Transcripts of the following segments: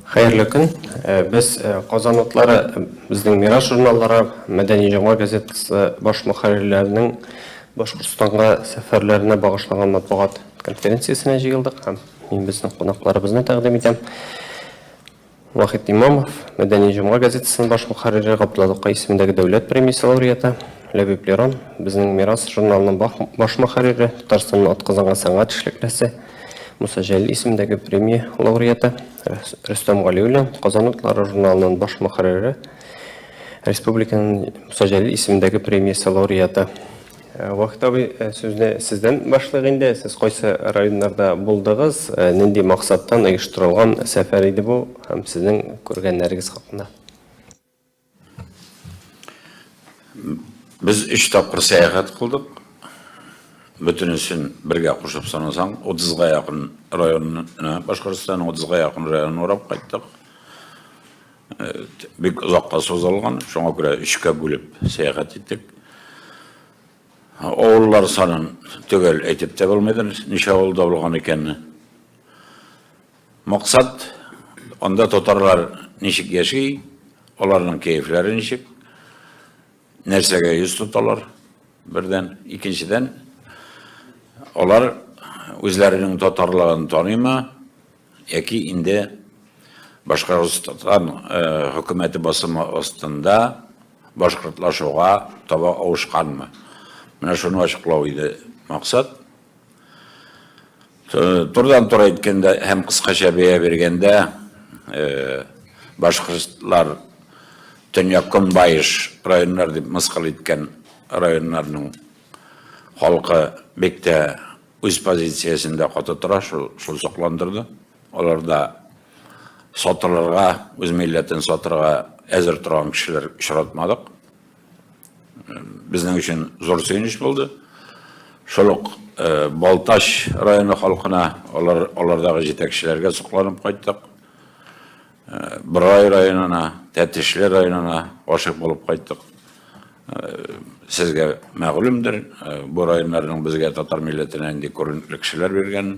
Хайырлы күн. Біз Қазан отлары біздің Мирас журналлары, Мәдәни Жаңа газетасы баш мөхәррирләренең Башкортстанга сәфәрләренә багышланган матбугат конференциясенә җыелдык һәм мин безнең кунакларыбызны тәкъдим итәм. Вахит Имамов, Мәдәни Жаңа газетасының баш мөхәррире, Габдулла исемендәге дәүләт премиясе лауреаты, Ләбиб Лерон, безнең Мирас журналының баш мөхәррире, Татарстанның атказанган сәнгать эшлеклесе, Муса Җәлил исемендәге премия лауреаты, Рөстәм Галиуллин, Казан утлары журналының баш мөхәррире, Республиканың Муса Җәлил исемендәге премиясе лауреаты. Вахит абый, сүзне сездән башлыйк инде. Сез кайсы районнарда булдыгыз, нинди максаттан оештырылган сәфәр иде бу һәм сезнең күргәннәрегез хакында? Biz 3 тапкыр сәяхәт кылдык. Бүтүнесен бергә кушып санасаң, 30-га якын районны, Башкортстанның 30-га якын районын урап кайттык. Бик озакка созылган, шуңа күрә 3-кә бүлеп сәяхәт иттек. Авыллар санын түгел әйтеп тә белмәдем, ничә авылда булган икәнне. Максат анда татарлар ничек яши, аларның кәефләре ничек, нәрсәгә йөз тоталар, бердән, икенчедән, алар үзләренең татарлыгын таныймы, яки инде Башкортстан хөкүмәте басымы астында башкортлашуга таба авышканмы? Менә шуны ачыклау иде максат. Турдан-тур әйткәндә һәм кыскача бәя бергәндә, башкортлар Төньяк Көнбайыш районнар дип мыскыл иткән районнарның халкы бик тә үз позициясендә каты тора, шул сакландырды. Аларда сатылырга, үз милләтен сатырга әзер торган кешеләр очратмадык. Безнең өчен зур сөйнеш булды. Шулык Балташ районы халкына, алардагы җитәкчеләргә сокланып кайттык. Бырай районына, Тәтешле районына ашык булып кайттык. Сезгә мәгълүмдер, бу районнарның безгә татар милләтенә инде күренекле кешеләр биргән.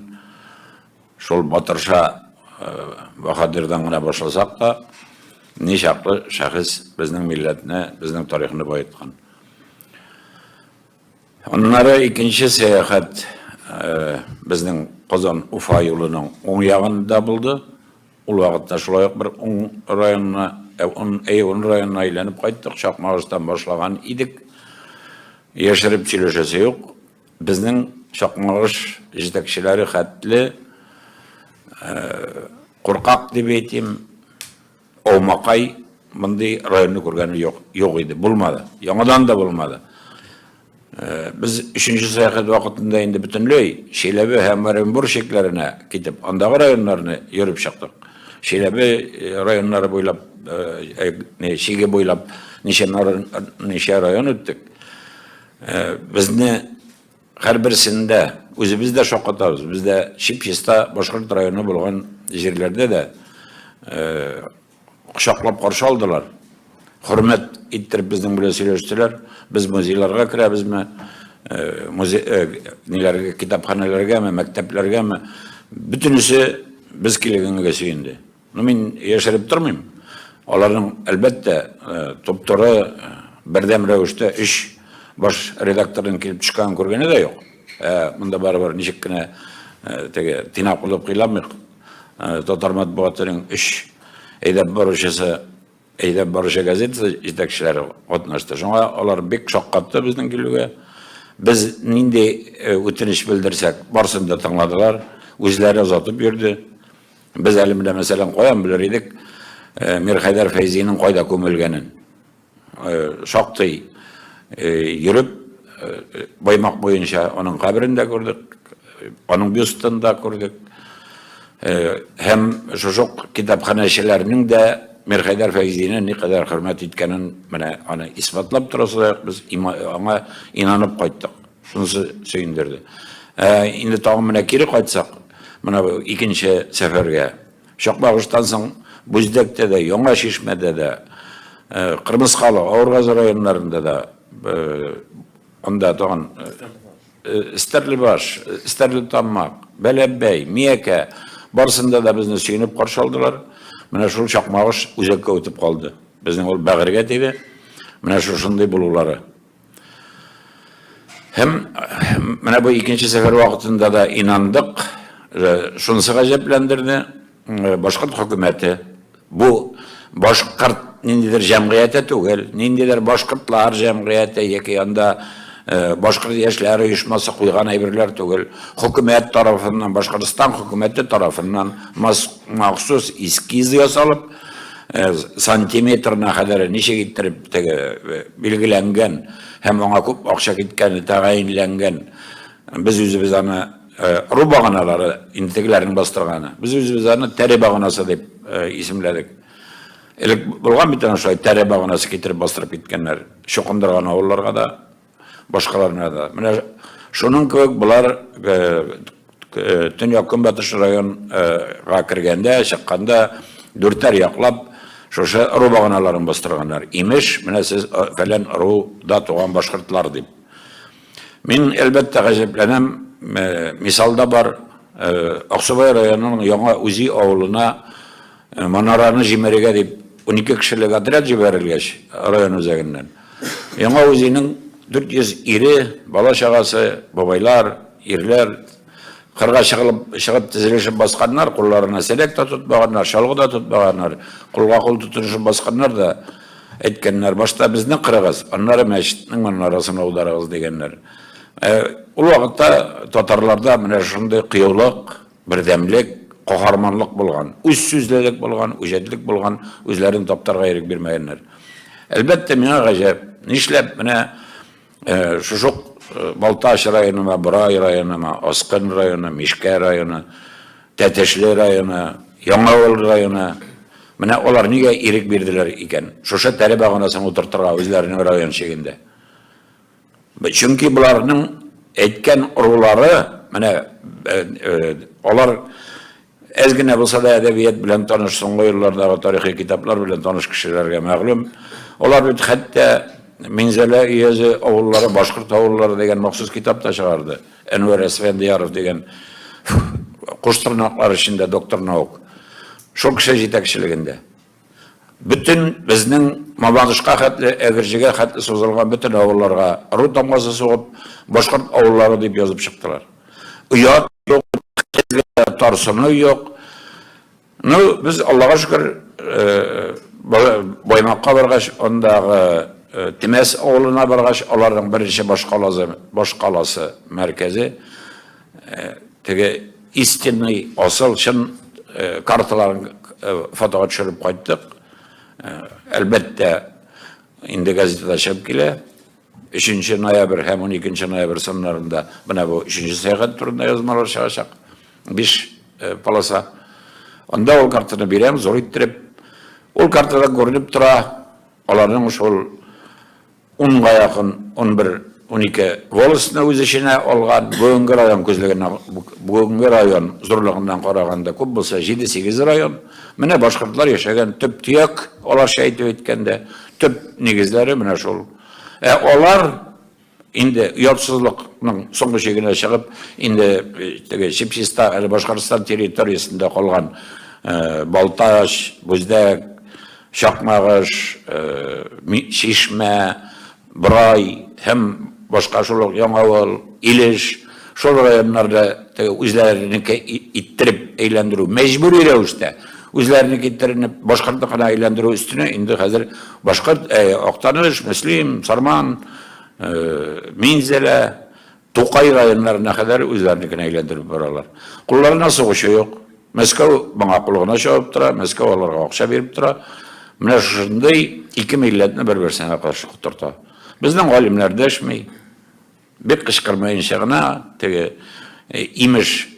Шул Батырша Баһадирдан гына башласак та, ничаклы шәхес безнең милләтне, безнең тарихны байыткан. Аннары икенче сәяхәт безнең Казан-Уфа юлының уң ягында булды. Ул вакытта шулай ук бер уң районына, уң районына әйләнеп кайттык, Чакмагыштан башлаган идек. Яшереп сөйләшәсе юк. Безнең Чакмагыш җитәкчеләре хәтле куркак дип әйтим, Аумакай мондый районны күргәне юк иде, булмады. Яңадан да булмады. Biz 3-нче сәяхәт вакытында инде бөтенләй Шиләбе һәм Оренбур шикләренә китеп, андагы районнарны йөреп чыктык. Шиләбе районнары буйлап, Шиге буйлап ничә район үттек. Безне һәрберсендә үзебез дә шакытабыз. Бездә Чипчиста башкорт районы булган җирләрдә дә кочаклап каршы алдылар. Хөрмәт иттереп безнең белән сөйләштеләр. Без музейларга керәбезме, ниләргә, китапханәләргәме, мәктәпләргәме, бөтенесе без килгәнгә сөенде. Мин яшереп тормыйм. Аларның әлбәттә топ-туры бердәм рәвештә 3 баш редактордан килеп төшкән күргәне дә юк. Монда барыбер ничек кенә теге тинап булып кыйламыйк. Татар матбугатының 3 әйдәп баручы газетасы җитәкчеләре катнашты. Шуңа алар бик шаккатты безнең килүгә. Без нинди үтенеч белдерсәк, барсын да тыңладылар, үзләре озатып йөрде. Без әле менә мәсәлән каян белер идек, Мирхәйдәр Фәйзинең кайда күмелгәнен. Шактый йөреп, Баймак буенча аның каберендә күрдек, аның бюстында күрдек. Һәм шушы китапханәчеләрнең дә Мирхәйдәр Фәйзине никадәр хөрмәт иткәнен менә аны исбатлап торасызлар, без аңа инанып кайттык. Шунысы сөендерде. Инде тагын менә кире кайтсак, менә икенче сәфәргә. Чакмагыштан соң Бүздәктә дә, Яңа Шишмәдә дә, Кырмыскалы, Авыргазы районнарында да, анда тагын Стәрлебаш, Стәрлетаммак, Бәләббәй, Миякә, барсында да безне сөенеп каршы алдылар. Менә шул чакмагыш үзәккә үтеп калды. Безнең ул бәгыргә тиде. Менә шушындый булулары. Һәм менә бу икенче сәфәр вакытында да инандык. Шунысы гаҗәпләндерде. Башкорт хөкүмәте бу башкорт ниндидер җәмгыяте түгел, ниндидер башкортлар җәмгыяте яки анда башкорт яшьләр оешмасы куйган әйберләр түгел. Хөкүмәт тарафыннан, Башкортстан хөкүмәте тарафыннан махсус эскиз ясалып, сантиметрына кадәр ничек иттереп билгеләнгән һәм аңа күп акча киткәне тәгаенләнгән. Без үзебез аны ру баганалары интегеләрен бастырганы. Без үзебез аны тәре баганасы дип исемләдек. Элек булган бит аны шулай тәре баганасы китереп бастырып киткәннәр. Шокындырган авылларга да, башкаларына да. Менә шуның кебек булар Төньяк Көнбатыш районга кергәндә, чыкканда дүртәр яклап шушы ру баганаларын бастырганнар. Имеш, менә сез фәлән руда туган башкортлар дип. Мин әлбәттә гаҗәпләнәм. Мисалда бар, Аксубай районының Яңа Үзи авылына манараны җимерергә дип 12 кешелек отряд җибәрелгәч, район үзәгеннән. Яңа Үзинең 400 ире, бала чагасы, бабайлар, ирләр кырга чыгып тезелешеп басканнар, кулларына селек та тотмаганнар, шалгы да тотмаганнар, кулга кул тутырышып басканнар да әйткәннәр, башта безне кырыгыз, аннары мәчетнең манарасына аударыгыз дигәннәр. Ул вакытта татарларда менә шундый кыюлык, бердәмлек, каһарманлык булган, үз сүзлелек булган, үҗәтлек булган, үзләрен таптарга ирек бирмәгәннәр. Әлбәттә миңа гаҗәп, нишләп менә шушы Балташ районы, Борай районы, Аскын районы, Мишкә районы, Тәтешле районы, Яңавыл районы, менә алар нигә ирек бирделәр икән? Шушы тәре баганасын утыртырга үзләренең район чигендә. Чөнки буларның әйткән урулары, менә алар әз генә булса да әдәбият белән таныш, соңгы еллардагы тарихи китаплар белән таныш кешеләргә мәгълүм. Алар бит хәтта Минзәлә өязе авыллары, башкорт авыллары дигән махсус китап та чыгарды. Әнвәр Әсфәндияров дигән куштырнаклар эчендә доктор наук. Шул кеше җитәкчелегендә. Bütün безнең Мабадышка хәтле, Әгерҗегә хәтле сузылган bütün авылларга ру тамгасы сугып, башкорт авыллары дип язып чыктылар. Уят юк, тарсыны юк. Ну, без Аллага шөкер, Баймакка баргач, андагы Тимәс авылына баргач, аларның беренче башкаласы мәркәзе, теге истинный асыл чын карталарын фотога төшереп кайттык. Әлбәттә, инде газетада чыгып килә. 3 ноябрь һәм 12 ноябрь саннарында менә бу 3-нче сәгать турында язмалар чыгачак. 5 полоса. Анда ул картаны бирәм, зур иттереп. Ул картада күренеп тора, аларның шул 10-га якын, 11-12 волосны үз эченә алган, бүгенге район күзлегенә, бүгенге район зурлыгыннан караганда күп булса 7-8 район. Менә башкортлар яшәгән төп төяк, аларча әйтеп әйткәндә, төп нигезләре менә шул. Алар инде уятсызлыкның соңгы чигенә чыгып, инде теге Чепчиста, әле Башкортстан территориясендә калган Балташ, Бүздәк, Чакмагыш, Шишмә, Борай һәм башка шул Яңавыл, Илеш, шул районнарда үзләренеке иттереп әйләндерү мәҗбүри рәвештә, үзләренеке иттереп башкортлыкка әйләндерү өстенә инде хәзер башкорт, Актаныш, Мөслим, Сарман, Минзәлә, Тукай районнарына кадәр үзләренекен әйләндереп баралар. Кулларына сугышы юк. Мәскәү моңа кулгына чабып тора, Мәскәү аларга акча биреп тора. Менә шундый ике милләтне бер-берсенә каршы кутырта. Безнең галимнәр дәшми, бик кычкырмаенча гына теге имеш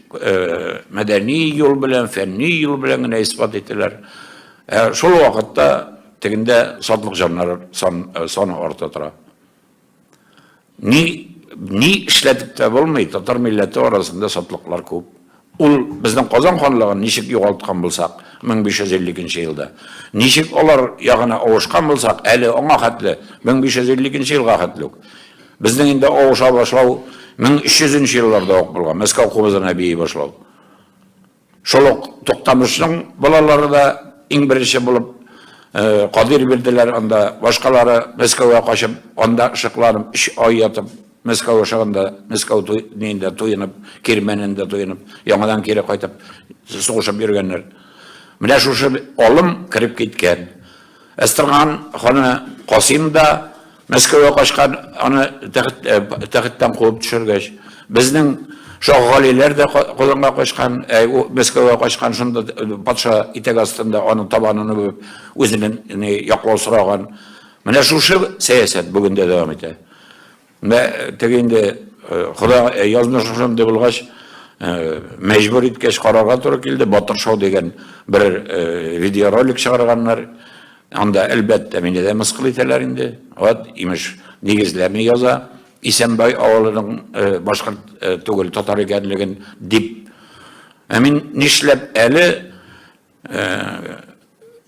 мәдәни юл белән, фәнни юл белән генә испат ителәр. Шул вакытта тегендә сатлык җаннар саны арта тора. Ни эшләтеп тә булмый, татар милләте арасында сатлыклар күп. Ул безнең Казан ханлыгын ничек югалткан булсак, 1552 елда. Ничек алар ягына авышкан булсак, әле аңа хәтле 1552 елга хәтле. Безнең инде авыша башлау 1300 елларда ук булган, Мәскәү кубызына бии башлау. Шул ук Токтамышның балалары да иң беренче булып Кадир бирделәр, анда башкалары Мәскәүгә качып, анда шыкларым 3 ай ятып, Мәскәүгә шагында, Мәскәү туенда туенып, Кирмәнендә туенып, яңадан кире кайтып, сугышып йөргәннәр. Менә шушы алым кирип киткән. Әстерхан ханы Касим да Мәскәүгә качкан, аны тәхеттән куып төшергәч, безнең Шагалиләр дә Казанга качкан, Мәскәүгә качкан, шунда патша итәк астында аның табанын үбеп, үзенең яклау сораган. Менә шушы сәясәт бүген дә дәвам итә. Менә тегенде Худа язмышым дип булгач, мәҗбүр иткәч карарга туры килде. Батыр шоу дигән бер видеоролик чыгарганнар. Анда әлбәттә мине дә мыскыл итәләр инде. Вот, имеш, нигезләми яза. Исәнбай авылының башкорт түгел татар икәнлеген дип. Мин нишләп әле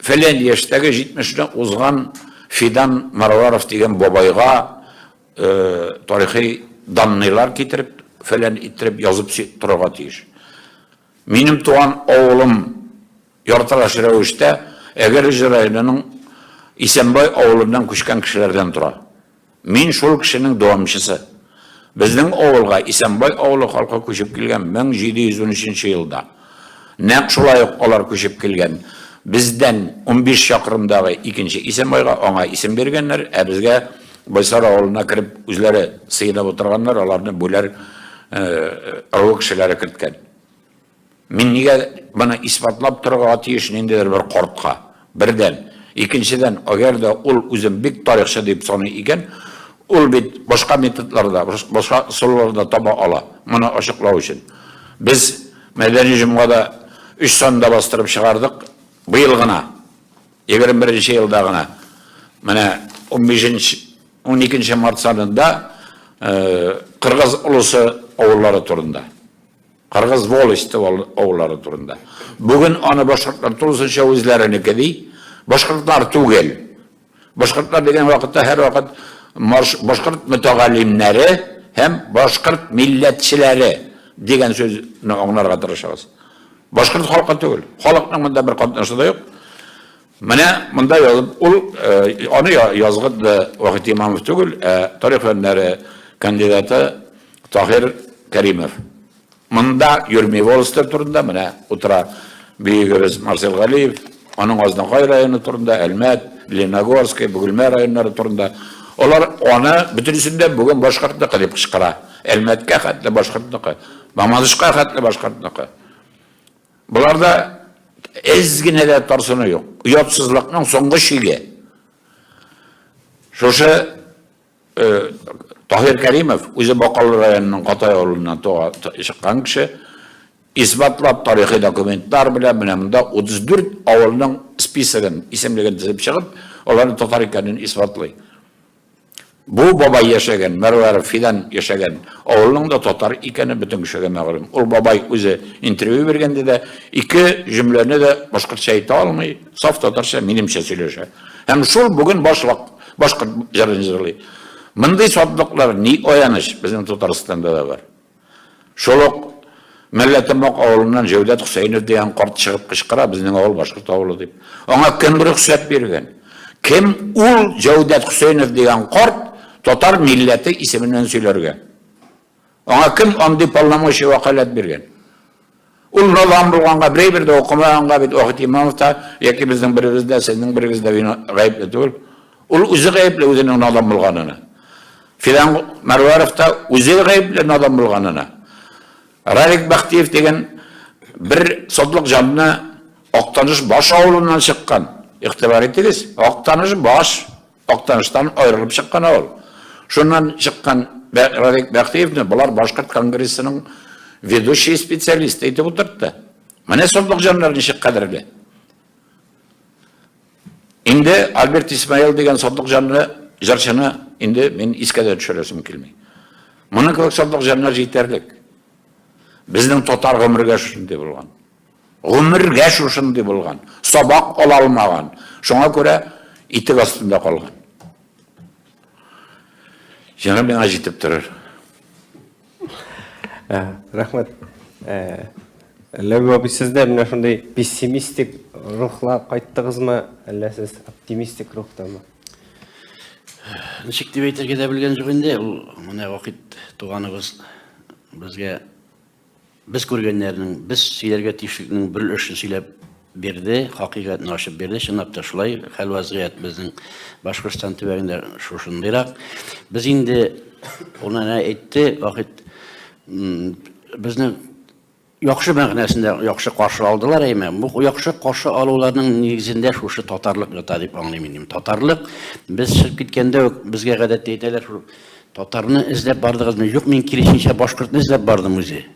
фәлән яшьтәге 70-не узган Фидан Марваров дигән бабайга тарихи данныйлар китереп, фәлән иттереп язып торырга тиеш. Минем туган авылым яртылаш рәвештә Әгәрҗе районының Исәнбай авылыннан күчкән кешеләрдән тора. Мин шул кешенең дәвамчысы. Безнең авылга Исәнбай авылы халкы күчеп килгән 1713 елда. Нәкъ шулай ук алар күчеп килгән. Бездән 15 чакрымдагы икенче Исәнбайга аңа исем бергәннәр, безгә Байсар авылына кирип үзләре сыйнап утырганнар, аларны бүләр авыл кешеләре киткән. Мин нигә моны исбатлап торырга тиеш ниндидер бер картка? Бердән, икенчедән, әгәр дә ул үзен бик тарихчы дип саный икән, ул бит башка методларда, башка сулларда таба ала. Моны ачыклау өчен. Без мәдәни җомгада 3 санда бастырып чыгардык. Быел гына 21 елда гына. Менә 12 март санында Кыргыз улусы авыллары турында. Кыргыз волости авыллары турында. Бүген аны башкортлар тулысынча үзләренеке ди. Башкортлар түгел. Башкортлар дигән вакытта һәр вакыт башкорт мөтәгаллимнәре һәм башкорт милләтчеләре дигән сүзне аңларга тырышабыз. Башкорт халкы түгел. Халыкның монда бер катнашы да юк. Менә монда язып, ул аны язгы Вахит Имамов түгел, тарих фәннәре кандидаты Тахир Кәримов. Монда йөрми волостер турында менә утыра бигебез Марсел Галиев, аның Азнакай районы турында, Әлмәт, Леногорский, Бөгелмә районнары турында. Алар аны бөтенсендә бүген башкортныкы дип кычкыра. Әлмәткә хәтле башкортныкы, Мамадышка хәтле башкортныкы. Буларда эзгенә дә тарсыны юк. Уятсызлыкның соңгы шиге. Шушы Тахир Кәримов үзе Бакалы районының Катай авылыннан чыккан кеше, исбатлап тарихи документлар белән менә монда 34 авылның списогын, исемлеген тизеп чыгып, аларны татар икәнен исбатлый. Бу бабай яшәгән, Мәрвәров Фидан яшәгән авылның да татар икәне бөтен кешегә мәгълүм. Ул бабай үзе интервью бергәндә дә ике җөмләне дә башкортча әйтә алмый, саф татарча минемчә сөйләшә. Һәм шул бүген башкорт җырын җырлый. Мондый сатлыклар ни аяныч безнең Татарстанда да бар. Шул ук Милләтемак авылыннан Җәүдәт Хөсәйнов дигән карт чыгып кычкыра, безнең авыл башкорт авылы дип. Аңа кем рөхсәт биргән? Кем ул Җәүдәт Хөсәйнов дигән карт татар милләте исеменнән сөйләргә? Аңа кем андый полномочия вакалат биргән? Ул надан булганга бер дә укымаганга бит Вахит Имамов та яки безнең беребездә, сезнең берегездә гаепле түгел. Ул үзе гаепле үзенең надан булганына. Фидан Марваров та үзе гаепле надан булганына. Ралик Бахтиев дигән бер содлык җанны Актаныш баш авылыннан чыккан. Игътибар итегез, Актаныш баш, Актаныштан аерылып чыккан авыл. Шуннан чыккан Ралик Бахтиевне булар башкорт конгрессының ведущий специалисты итеп утыртты. Менә содлык җаннар ничек кадерле. Инде Альберт Исмаил дигән содлык җанны җырчыны инде мин искә төшерәсем килми. Моны кебек содлык җаннар җитәрлек. Безнең татар гомергә шундый булган. Гомергә шундый булган. Сабак ала алмаган. Шуңа күрә итек астында калган. Җаным миңа җитеп торыр. Рәхмәт. Ләү абый, сездә менә шундый пессимистик рухла кайттыгызмы, әллә сез оптимистик рухтамы? Ничек дип әйтергә дә белгән юк инде. Ул менә вакыт туганыбыз безгә без күргәннәрнең, без сөйләргә тиешлекнең бер өлешен сөйләп бирде, хакыйкатьне ачып бирде. Чынлап та шулай, хәл вазгыять безнең Башкортстан төбәгендә шушындыйрак. Без инде уны әйтте, вакыт безне яхшы мәгънәсендә яхшы каршы алдылар, әйме. Бу яхшы каршы алуларның нигезендә шушы татарлык ята дип аңлыйм инде. Татарлык без чыгып киткәндә безгә гадәттә әйтәләр, татарны эзләп бардыгызмы? Юк, мин киресенчә башкортны эзләп бардым үзе.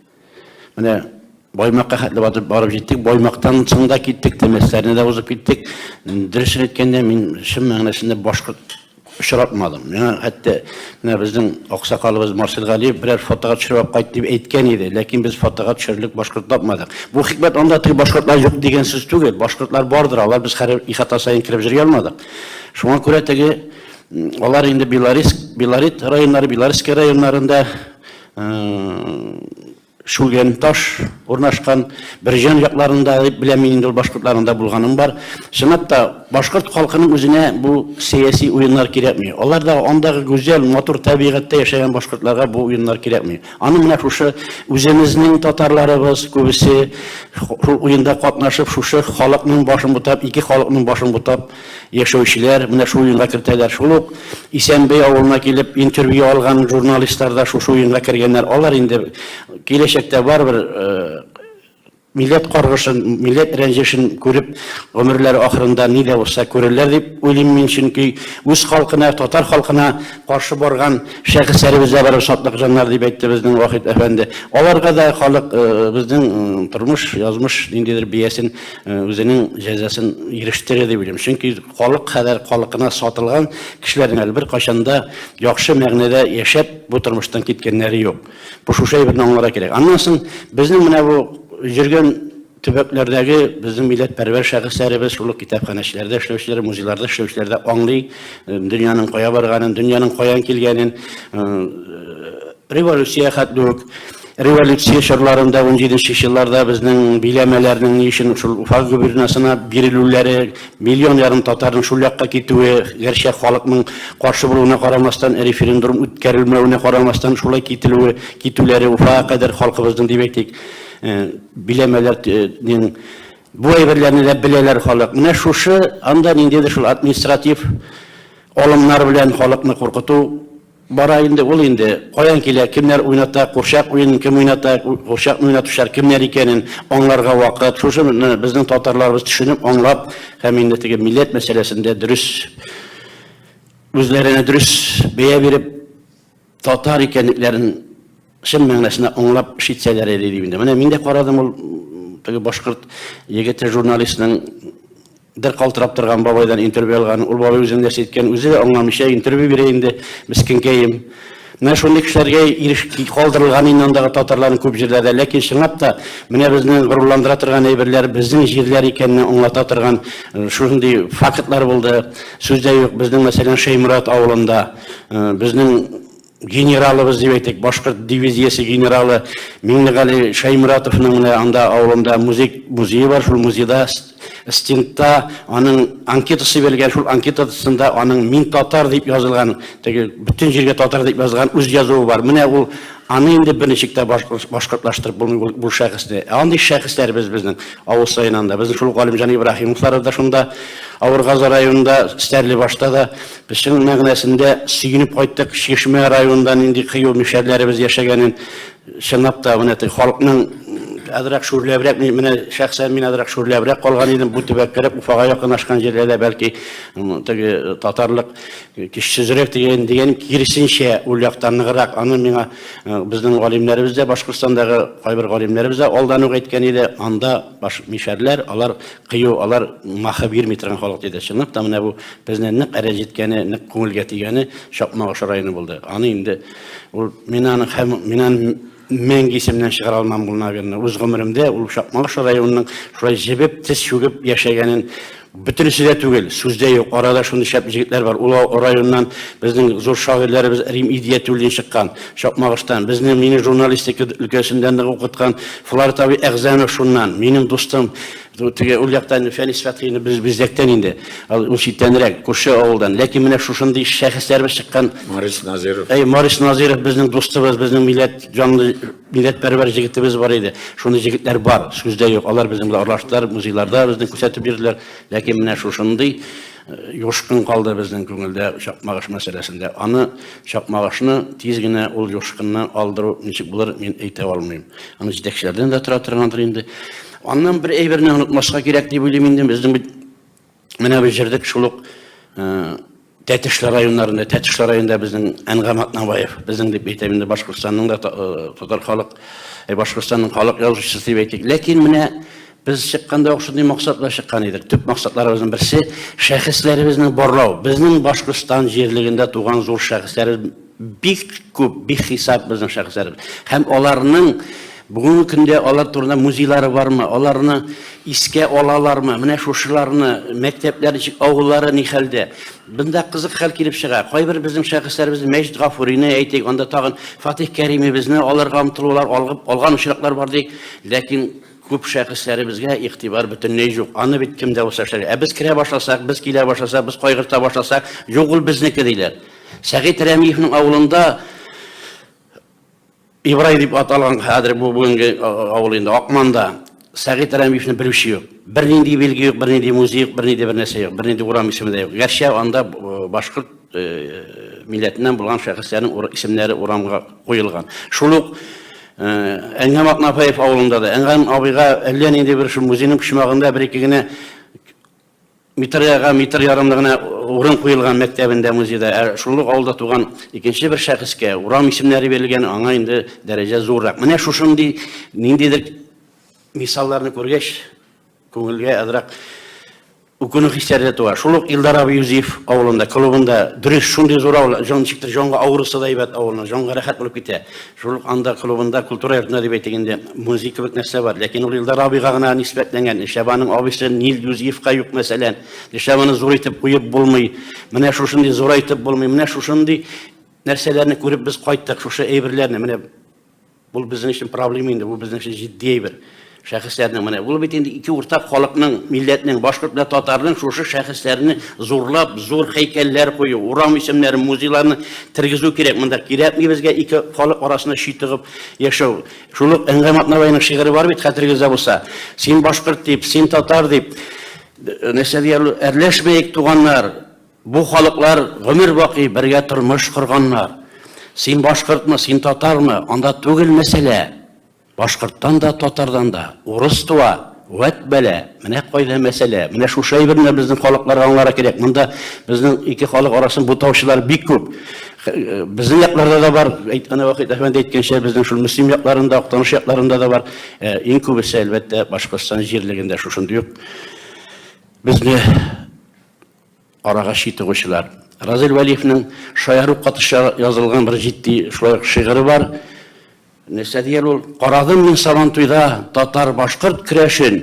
Менә Баймакка хәтле барып җиттек, Баймактан соңда киттек, Темәсләрне дә узып киттек. Дөресен әйткәндә мин чын мәгънәсендә башкорт очратмадым. Менә хәтта менә безнең аксакалыбыз Марсел Галиев берәр фотога төшереп кайт дип әйткән иде, ләкин без фотога төшерлек башкорт тапмадык. Бу хикмәт анда теге башкортлар юк дигән сүз түгел. Башкортлар бардыр, алар без һәр ихата сайын кирип җиргә алмадык. Шуңа күрә теге алар инде Белорит районнары, Белорецкий районнарында Шулгенташ урнашкан Бирҗан якларында беләм мин инде башкортларында булганым бар. Чынлап та башкорт халкының үзенә бу сияси уеннар кирәкми. Алар да андагы гүзәл, матур табигатьтә яшәгән башкортларга бу уеннар кирәкми. Аны менә шушы үзебезнең татарларыбыз күбесе шул уенда катнашып, шушы халыкның башын бутап, ике халыкның башын бутап яшәүчеләр менә шул уенга кертәләр. Шул ук Исәнбей авылына килеп интервью алган журналистлар да шушы уенга кергәннәр. Алар инде киләчәктә барбер милләт каргышын, милләт рәнҗешен күреп, гомерләре ахырында ни дә булса күрерләр дип уйлыйм мин, чөнки үз халкына, татар халкына каршы барган шәхесләребез дә бар, шатлык җаннар дип әйтте безнең Вахит әфәнде. Аларга да халык безнең тормыш, язмыш ниндидер биясен үзенең җәзасын ирештерә дип уйлыйм. Чөнки халык хәзер халкына сатылган кешеләрнең әлбер кашанда яхшы мәгънәдә яшәп бу тормыштан киткәннәре юк. Бу шушы әйберне аңларга кирәк. Аннан соң безнең менә бу жүргән төбәкләрдәге безнең милләтпәрвәр шәхесләребез, шул китапханәчеләрдә эшләүчеләр, музейларда эшләүчеләр аңлый дөньяның кая барганын, дөньяның каян килгәнен, революция хәтлүк, революция чорларында 17нче елларда безнең биләмәләрнең ни өчен шул Уфа губернасына бирелүләре, миллион ярым татарның шул якка китүе, гәрчә халыкның каршы булуына карамастан, референдум үткәрелмәвенә карамастан шулай китүләре Уфага кадәр халкыбызның дип әйтик, биләмәләрнең бу әйберләрне дә беләләр халык. Менә шушы анда ниндидер шул административ алымнар белән халыкны куркыту бара инде, ул инде каян килә, кемнәр уйната, курчак уенын кем уйната, курчак уйнатучылар кемнәр икәнен аңларга вакыт. Шушы безнең татарларыбыз төшенеп, аңлап, һәм инде теге милләт мәсьәләсендә дөрес үзләренә дөрес бәя биреп татар икәнлекләрен чын мәгънәсендә аңлап шитсәләр иде дип инде. Менә мин дә карадым, ул теге башкорт егете журналистның дер калтырап торган бабайдан интервью алган. Ул бабай үзендә әйткән, үзе дә аңламыйча интервью бирә инде, мискенкәем. Менә шундый кешеләргә ирешки калдырылган инде андагы татарларның күп җирләрдә, ләкин чынлап та менә безнең горурландыра торган әйберләр безнең җирләр икәнне аңлата торган шундый фактлар булды. Сүздә юк, безнең мәсәлән Шәймурат авылында безнең генералыбыз дип әйтик, башкорт дивизиясе генералы Миңнегали Шәймуратовның анда авылында музей бар, шул музейда стендта аның анкетасы бирелгән, шул анкетасында аның мин татар дип язылган, теге бөтен җиргә татар дип язылган үз язуы бар. Менә ул аны инде берничек тә башкортлаштырып булмый бу шәхесне. Андый шәхесләр безнең авыл сайынында, безнең шул Галимҗан Ибраһимовлар да шунда Авыргазы районында, Стәрле башта да безнең мәгънәсендә сөйнеп кайттык. Чишмә районында нинди кыю мишәрләребез яшәгәнен чынлап та менә халыкның әзрәк шүрләбрәк, менә шәхсән мин әзрәк шүрләбрәк калган идем бу төбәккә, Уфага якынашкан җирләрдә бәлки теге татарлык кичсезрәк дигән киресенчә ул яктан ныграк. Аны миңа безнең галимнәребез дә, Башкортстандагы кайбер галимнәребез дә алдан ук әйткән иде, анда мишәрләр, алар кыю, алар махы бирми торган халык диде. Чынлап та менә бу безнең нык әрәҗеткәне, нык күңелгә тигәне Шапмагыш районы булды. Аны инде ул миннән мәңге исемнән чыгара алмам бу, наверное, үз гомеремдә ул Шапмагыш районының шулай җибеп, тез чүгеп яшәгәнен бөтенесе дә түгел, сүздә юк. Арада шундый шәп җегетләр бар. Ул районнан безнең зур шагыйрьләребез Рим Идиятуллин чыккан, Шапмагыштан. Безнең мине журналистика өлкәсендә укыткан Флартави Әгзәмов шуннан. Минем дустым Теге ул яктан Фәнис Фәтхине бездәктән инде. Ул читтәнрәк, күрше авылдан. Ләкин менә шушындый шәхесләр чыккан. Морис Назиров. Морис Назиров безнең дустыбыз, безнең милләт җанлы милләтпәрвәр җегетебез бар иде. Шундый җегетләр бар, сүздә юк. Алар безнең белән аралаштылар, музейларда безне күрсәтеп бирделәр. Ләкин менә шушындый юшкын калды безнең күңелдә Чакмагыш мәсьәләсендә. Аны Чакмагышны тиз генә ул юшкыннан алдыру ничек булыр, мин әйтә алмыйм. Аны җитәкчеләрдән дә тора торгандыр инде. Аннан бер әйберне онытмаска кирәк дип уйлыйм инде. Безнең менә бу җирдә шулык Тәтешләр районнарында, Тәтешләр районында безнең Әнгам Атнабаев, безнең дип әйтәм инде, Башкортстанның да татар халык, Башкортстанның халык язучысы дип әйтик. Ләкин менә biz чыкканда шундый максатла чыккан идек. Төп максатларыбызның берсе шәхесләребезне барлау. Безнең Башкортстан җирлегендә туган зур шәхесләр бик күп, бик хисап безнең шәхесләребез. Һәм аларның бүгенге көндә алар турында музейлары бармы? Аларны искә алалармы? Менә шушыларны мәктәпләр ничек, авыллары ни хәлдә? Бunda кызык хәл килеп чыга. Кайбер безнең шәхесләребезне Мәҗит Гафурине әйтик, анда тагын Фатих Кәримебезне аларга омтылулар алган очраклар бар ди. Ләкин күп шәхесләребезгә игътибар бөтенләй юк. Аны бит кемдә булса эшләр. Без керә башласак, без килә башласак, без кайгырта башласак, юк ул безнеке диләр. Сәгыйть Рәмиевнең авылында Ибрай дип аталган хәзер бу бүгенге авыл инде Акманда Сәгыйть Рәмиевне белүче юк. Бернинди билге юк, бернинди музей юк, бернинди бер нәрсә юк, бернинди урам исеме дә юк. Гәрчә анда башкорт милләтеннән булган шәхесләрнең исемнәре урамга куелган. Шулык Әнгам Атнабаев авылында да, Әнгам абыйга әллә нинди бер шу музейның почмагында бер-ике генә метр ярымлы гына урын куелган мәктәбендә, музейда. Шулык авылда туган икенче бер шәхескә урам исемнәре бирелгән, аңа инде дәрәҗә зуррак. Менә шушындый ниндидер мисалларны күргәч, күңелгә азрак үкүнү хисләре туа. Шулык Илдар абый Юзеф авылында, клубында дөрес шундый зур авыл, җанчыктыр, җанга авырысы да әйбәт авылның, җанга рәхәт булып китә. Шулык анда клубында культура йортында дип әйтгәндә музей кебек нәрсә бар. Ләкин ул Илдар абыйга гына нисбәтләнгән. Шәбаның абыйсы Нил Юзефка юк мәсәлән. Шәбаны зур итеп куеп булмый. Менә шушындый зур итеп булмый. Менә шушындый нәрсәләрне күреп без кайттык, шушы әйберләрне. Менә бу безнең өчен проблема инде, бу безнең өчен җитди әйбер. Шәхесләрнең менә ул бит инде ике уртак халыкның, милләтнең, башкорт белән татарның шушы шәхесләрне зурлап, зур һәйкәлләр кую, урам исемнәре, музейларны тергезү кирәк. Монда кирәкми безгә ике халык арасында шитыгып яшәү. Шулык Әнгам Атнабаевның шигыре бар бит, хәтерегездә булса. Син башкорт дип, син татар дип, нәрсә дияләр, әрләшмәйек туганнар. Бу халыклар гомер бакый бергә тормыш корганнар. Син башкортмы, син татармы? Анда түгел мәсьәлә. Башкорттан да, татардан да, урыс туа, вәт бәлә, менә кайда мәсьәлә. Менә шушы әйберне безнең халыкларга аңлара кирәк. Монда безнең ике халык арасын бутаучылар бик күп. Безнең якларда да бар, әйткән вакыт әфәнде әйткәнчә, безнең шул мөслим якларында, Актаныш якларында да бар. Иң күбесе әлбәттә Башкортстан җирлегендә шушындый ук безне арага шитыгучылар. Разил Вәлиевнең шаяру катыша язылган бер җитди шулай шигыре бар. Нәрсә дияр ул? Карадым мин Сабантуйда татар-башкорт көрәшен.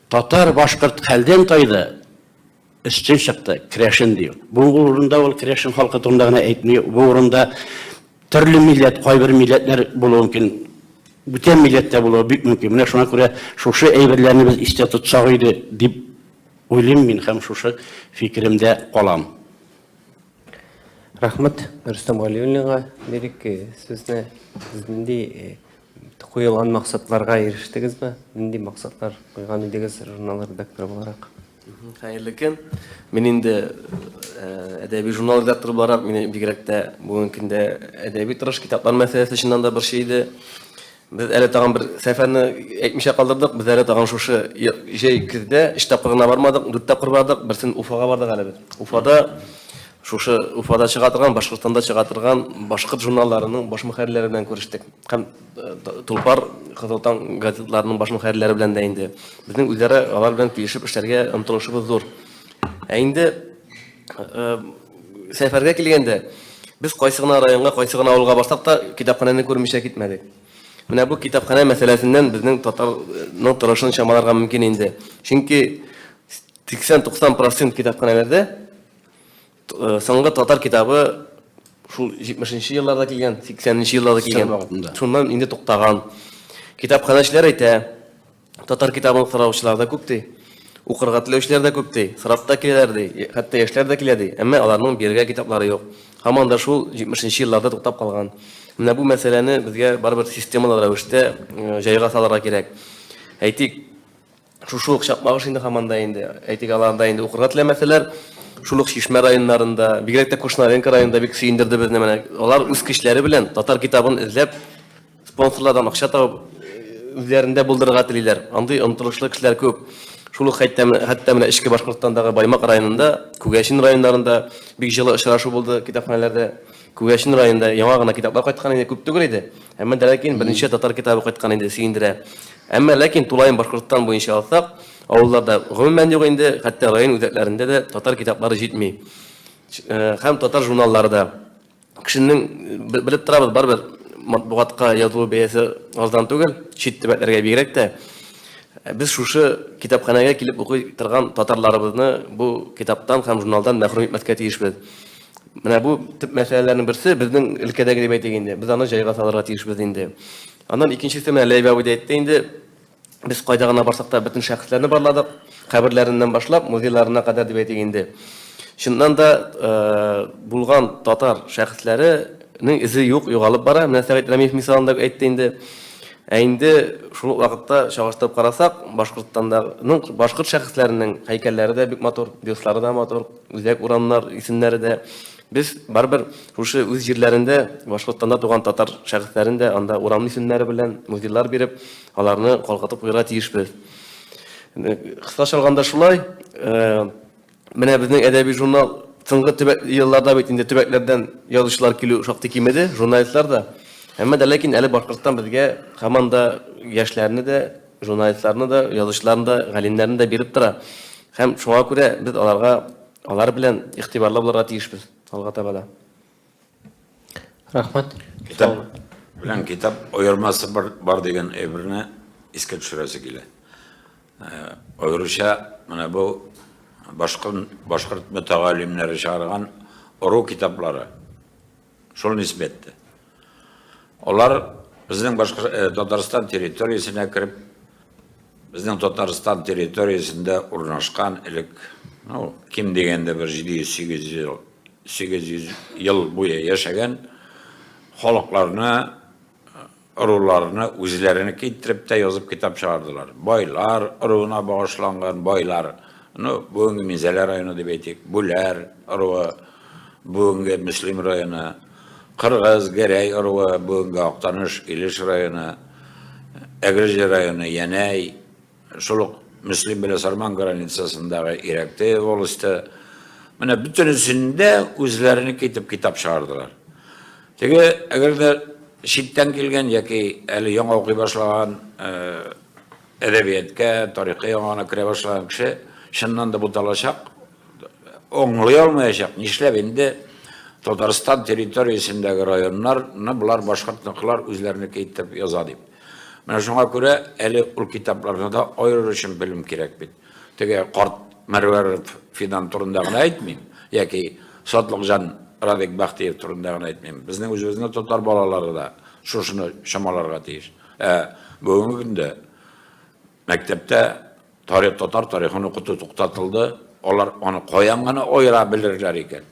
Татар-башкорт хәлдән тайды. Өстен чыкты көрәшен ди. Бу урында ул көрәшен халкы турында гына әйтми. Бу урында төрле милләт, кайбер милләтләр булуы мөмкин. Бүтән милләттә булуы бик мөмкин. Менә шуңа күрә шушы әйберләрне без истә тотсак иде дип уйлыйм мин һәм шушы фикеремдә калам. Рәхмәт Рөстәм Галиуллинга. Берик сезне нинди куелган максатларга ирештегезме? Нинди максатлар куйган идегез журнал редакторы буларак? Хәерле көн. Мин инде әдәби журнал редакторы буларак, мин бигрәк тә бүгенге көндә әдәби тырыш китаплар мәсьәләсе чыннан да бер şey иде. Без әле тагын бер сәфәрне әйтмичә калдырдык. Без әле тагын шушы җәй көздә 3 тапкырына бармадык, 4 тапкыр бардык. Берсен Уфага бардык әле без. Уфада чыга торган, Башкортстанда чыга торган башкорт журналларының баш мөхәррирләре белән күрештек. Һәм Тулпар, Кызылтаң газетларының баш мөхәррирләре белән дә инде безнең үзләре алар белән килешеп эшләргә омтылышыбыз зур. Инде сәфәргә килгәндә без кайсы гына районга, кайсы гына авылга барсак та китапханәне күрмичә китмәдек. Менә бу китапханә мәсьәләсеннән безнең татарның тырышын чамаларга мөмкин инде. Чөнки 80-90% китапханәләрдә соңгы татар китабы шул 70-нче елларда килгән, 80-нче елларда килгән. Шуннан инде туктаган. Китапханәчеләр әйтә, татар китабын сораучылар да күп ди. Укырга теләүчеләр дә күп ди. Сорап та киләләр ди. Хәтта яшьләр дә килә ди. Әмма аларның биргә китаплары юк. Һаман да шул 70нче елларда туктап калган. Менә бу мәсьәләне безгә барыбер системалы рәвештә җайга салырга кирәк. Әйтик, шушы чакмагыш инде һаман да инде. Әйтик, аларда инде укырга теләмәсәләр, шул ук Шишмә районнарында, бигрәк тә Кушнаренко районында бик сөендерде безне менә. Алар үз кешеләре белән татар китабын эзләп, спонсорлардан акча табып, үзләрендә булдырырга телиләр. Андый омтылышлы кешеләр күп. Шул ук хәтта менә Эчке Башкортстандагы Баймак районында, Күгәшин районнарында бик җылы очрашу булды китапханәләрдә. Күгәшин районында яңа гына китаплар кайткан инде, күп түгел иде. Әмма ләкин берничә татар китабы кайткан инде, сөендерә. Әмма ләкин тулайым Башкортстан буенча алсак, авылларда гомумән юк инде, хәтта район үзәкләрендә дә татар китаплары җитми. Һәм татар журналлары да. Кешенең белеп торабыз, барбер матбугатка язылу бәясе аздан түгел, чит төбәкләргә бигрәк тә. Без шушы китапханәгә килеп укый торган татарларыбызны бу китаптан һәм журналдан мәхрүм итмәскә тиешбез. Менә бу төп мәсьәләләрнең берсе безнең өлкәдәге дип әйтик инде. Без аны җайга салырга тиешбез инде. Аннан икенчесе менә Ләйбә абый да әйтте инде. Без кайда гына барсак та бөтен шәхесләрне барладык, каберләреннән башлап музейларына кадәр дип әйтик инде. Шуннан да булган татар шәхесләренең изе юк, югалып бара. Менә Сәгыйть Рәмиев мисалында әйтте инде. Инде шул вакытта чагыштырып карасак, Башкортстандагы башкорт шәхесләренең һәйкәлләре дә бик матур, бюстлары да матур, үзәк урамнар, исемнәре дә. Без барбер шушы үз җирләрендә Башкортстанда туган татар шәхесләрендә анда урамлы исемнәре белән музейлар биреп, аларны калкытып куярга тиешбез. Кыскача алганда шулай, менә безнең әдәби журнал соңгы елларда бит инде төбәкләрдән язучылар килү шактый кимеде, журналистлар да. Әмма дә ләкин әле Башкортстан безгә һаман да яшьләрне дә, журналистларны да, язучыларны да, галимнәрне дә биреп тора. Һәм шуңа күрә без алар белән игътибарлы булырга тиешбез. Алга таба да. Рахмат. Китап белән китап аермасы бар дигән әйберне искә төшерәсе килә. Аеруча менә бу башкорт мөтәгаллимнәре чыгарган ору китаплары. Шул нисбәттә. Алар безнең Татарстан территориясенә кирип, безнең Татарстан территориясендә урнашкан элек, ким дигәндә 700-800 ел буе яшәгән халыкларны, ыруларны үзләренә китереп тә язып китап чыгардылар. Байлар, ыруына багышланган байлар, бүгенге Мизәлә районы дип әйтик, Бүләр ыруы, бүгенге Мөслим районы, Кыргыз, Гәрәй ыруы, бүгенге Актаныш, Илеш районы, Әгерҗе районы, Янәй, шул Мөслим белән Сарман границасындагы Ирәкте волосты. Менә бөтенесендә үзләренә китап чыгардылар. Теге әгәр дә читтән килгән яки әле яңа укый башлаган әдәбиятка, тарихка яңа керә башлаган кеше шуннан да буталачак, оңлый алмаячак. Нишләп инде Татарстан территориясендәге районнарны булар башкортлыклар үзләренә китеп яза дип. Менә шуңа күрә әле ул китапларны да аерыр өчен белем кирәк бит. Теге карт Мәрвәров Фидан турында гына әйтмим, яки Сатлыкҗан Радик Бахтиев турында гына әйтмим. Безнең үзебезнең татар балалары да шушыны шамаларга тиеш. Бүгенге көндә мәктәптә татар тарихын укыту туктатылды. Алар аны каян гына аера белерләр икән.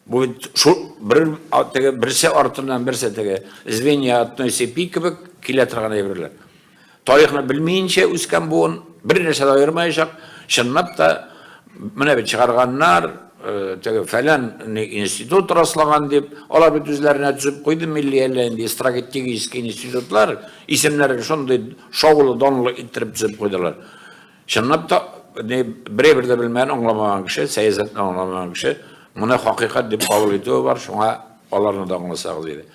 Бу шул берсе артыннан берсе теге звенья одной цепи кебек килә торган әйберләр. Тарихны белмәенчә үскән буын бер нәрсә дә аермаячак. Чынлап та менә бит чыгарганнар, теге фәлән институт раслаган дип, алар бит үзләренә төзеп куйды милли әллә стратегический институтлар, исемнәрен шундый шаулы данлы иттереп төзеп куйдылар. Чынлап та берәр дә белмәгән, аңламаган кеше, сәясәтне аңламаган кеше моны хакыйкать дип кабул итүе бар, шуңа аларны да аңласагыз иде.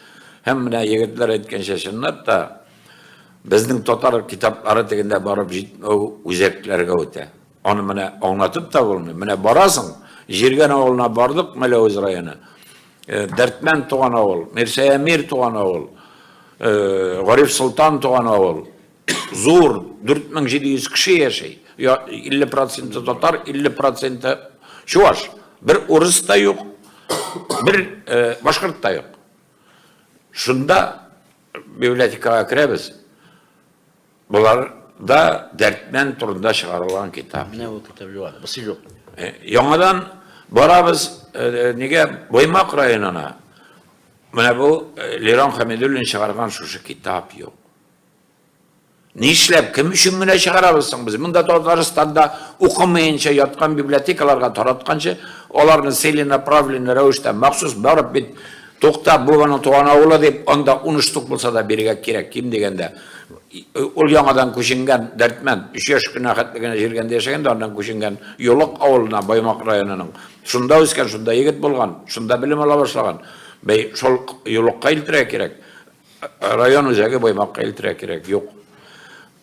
Һәм менә егетләр әйткәнчә чынлап та безнең татар китаплары дигәндә барып җитмәү үзәкләргә үтә. Аны менә аңлатып та булмый. Менә барасың, Җиргән авылына бардык, Мәләвез районы. Дәртмән туган авыл, Мирсә Әмир туган авыл, Гариф Солтан туган авыл. Зур 4700 кеше яши. 50% татар, 50% чуаш. Бер урыс та юк, бер башкорт та юк. Шунда библиотекага керәбез. Булар да дәртмен турында шығарылған китап. Менә ул китап юк, бусы юк. Яңадан барабыз неге Боймак районына. Менә бу Лирон Хамидуллин шығарған шушы китап юк. Нишләп, кем өчен генә чыгарабыз соң без? Монда Татарстанда укымаенча яткан библиотекаларга таратканчы, аларны целенаправленный рәвештә махсус барып бит тукта буганың туган авылы дип, анда 13 штук булса да бирергә кирәк, ким дигәндә. Ул яңадан күченгән дәртмен, 3 яшь кенә хәтлегенә җиргәндә яшәгән, андан күченгән Юлык авылына, Баймак районының. Шунда үскән, шунда егет булган, шунда белем ала башлаган. Бәй, шул Юлыкка илтерә кирәк. Район үзәге Баймакка илтерә кирәк, юк.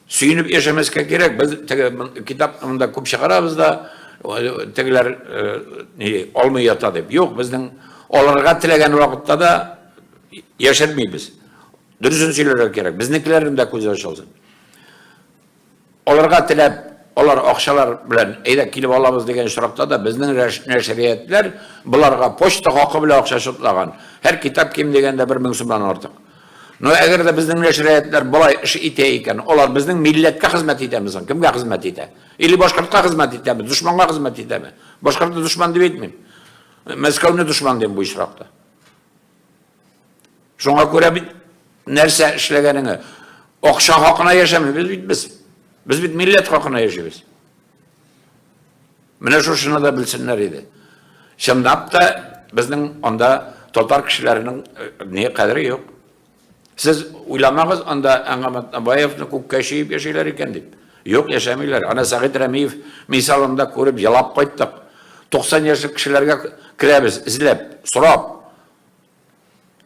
Сөйініп яшәмәскә кирәк. Без китапта күп чыгарабыз да, тегеләр алмый ята дип. Юк, безнең аларга теләгән вакытта да яшәтмибез. Дөресен сөйләргә кирәк. Безнекеләрнең дә күзе ачылсын. Аларга теләп, алар акчалар белән әйдә килеп алабыз дигән шарапта да безнең нәшриятләр буларга почта хакы белән акча шутлаган. Һәр китап ким дигәндә 1000 сумнан артык. Но әгәр дә безнең нәшриятләр булай эш итә икән, алар безнең милләткә хезмәт итәме соң? Кемгә хезмәт итә? Или башкортка хезмәт итәме? Душманга хезмәт итәме? Башкортны душман дип әйтмим. Мәскәүне душман дип бу ишракта. Шуңа күрә бит нәрсә эшләгәнеңе акча хакына яшәмибез бит без. Без бит милләт хакына яшибез. Менә шушыны да белсеннәр иде. Чынлап та безнең анда татар кешеләренең не кадере юк. Siz uylamağız anda Angamat Nabayev'ni kukkaşıyıp yaşaylar iken deyip. Yok yaşamıyorlar. Ana Sağit Ramiyev misalında görüp yalap koyttuk. 90 yaşlı kişilerge kirebiz, izlep, sorap.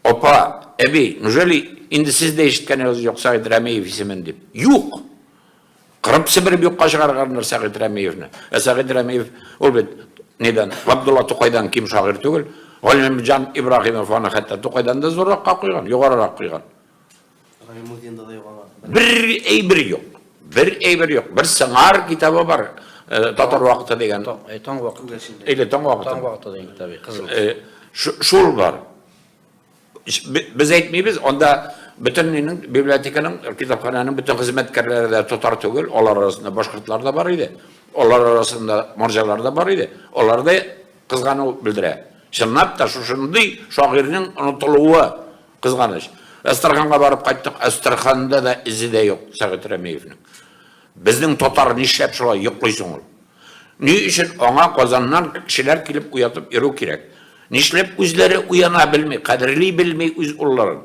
Opa, ebi, nujeli indi siz de işitkeniniz yok Sağit Ramiyev isimin deyip. Yok. Kırıp sibirip yok kaşıgargarlar Sağit Ramiyev'ni. Sağit Ramiyev ol bit, neden? Abdullah Tukay'dan kim şagir tügül? Olimim Can İbrahim'e falan hatta Tukay'dan da zorrakka koygan, yukarırak koygan. Bir eyber yok. Bir eyber yok. Bir sığar kitabı var. Tatar vakıtı degen. Tan vakıt. Eyle tan vakıtı. Tan vakıtı deyin tabii. Kızıl. Şul var. Biz etmeyiz. Onda bütün bibliotekanın, kitaphananın bütün hizmetkarları da tutar tügül. Onlar arasında başkırtlar da var idi. Onlar arasında marcalar da var idi. Onlar da kızganı bildire. Şınlap da şunday şairinin unutuluğu kızganış. Астраханга барып кайттык. Астраханда да изи дә юк Сәгыйд Рәмиевнең. Безнең татар нишләп шулай йоклыйсың ул? Ни өчен аңа Казаннан кешеләр килеп уятып йөрү кирәк? Нишләп үзләре уяна белми, кадерли белми үз улларын?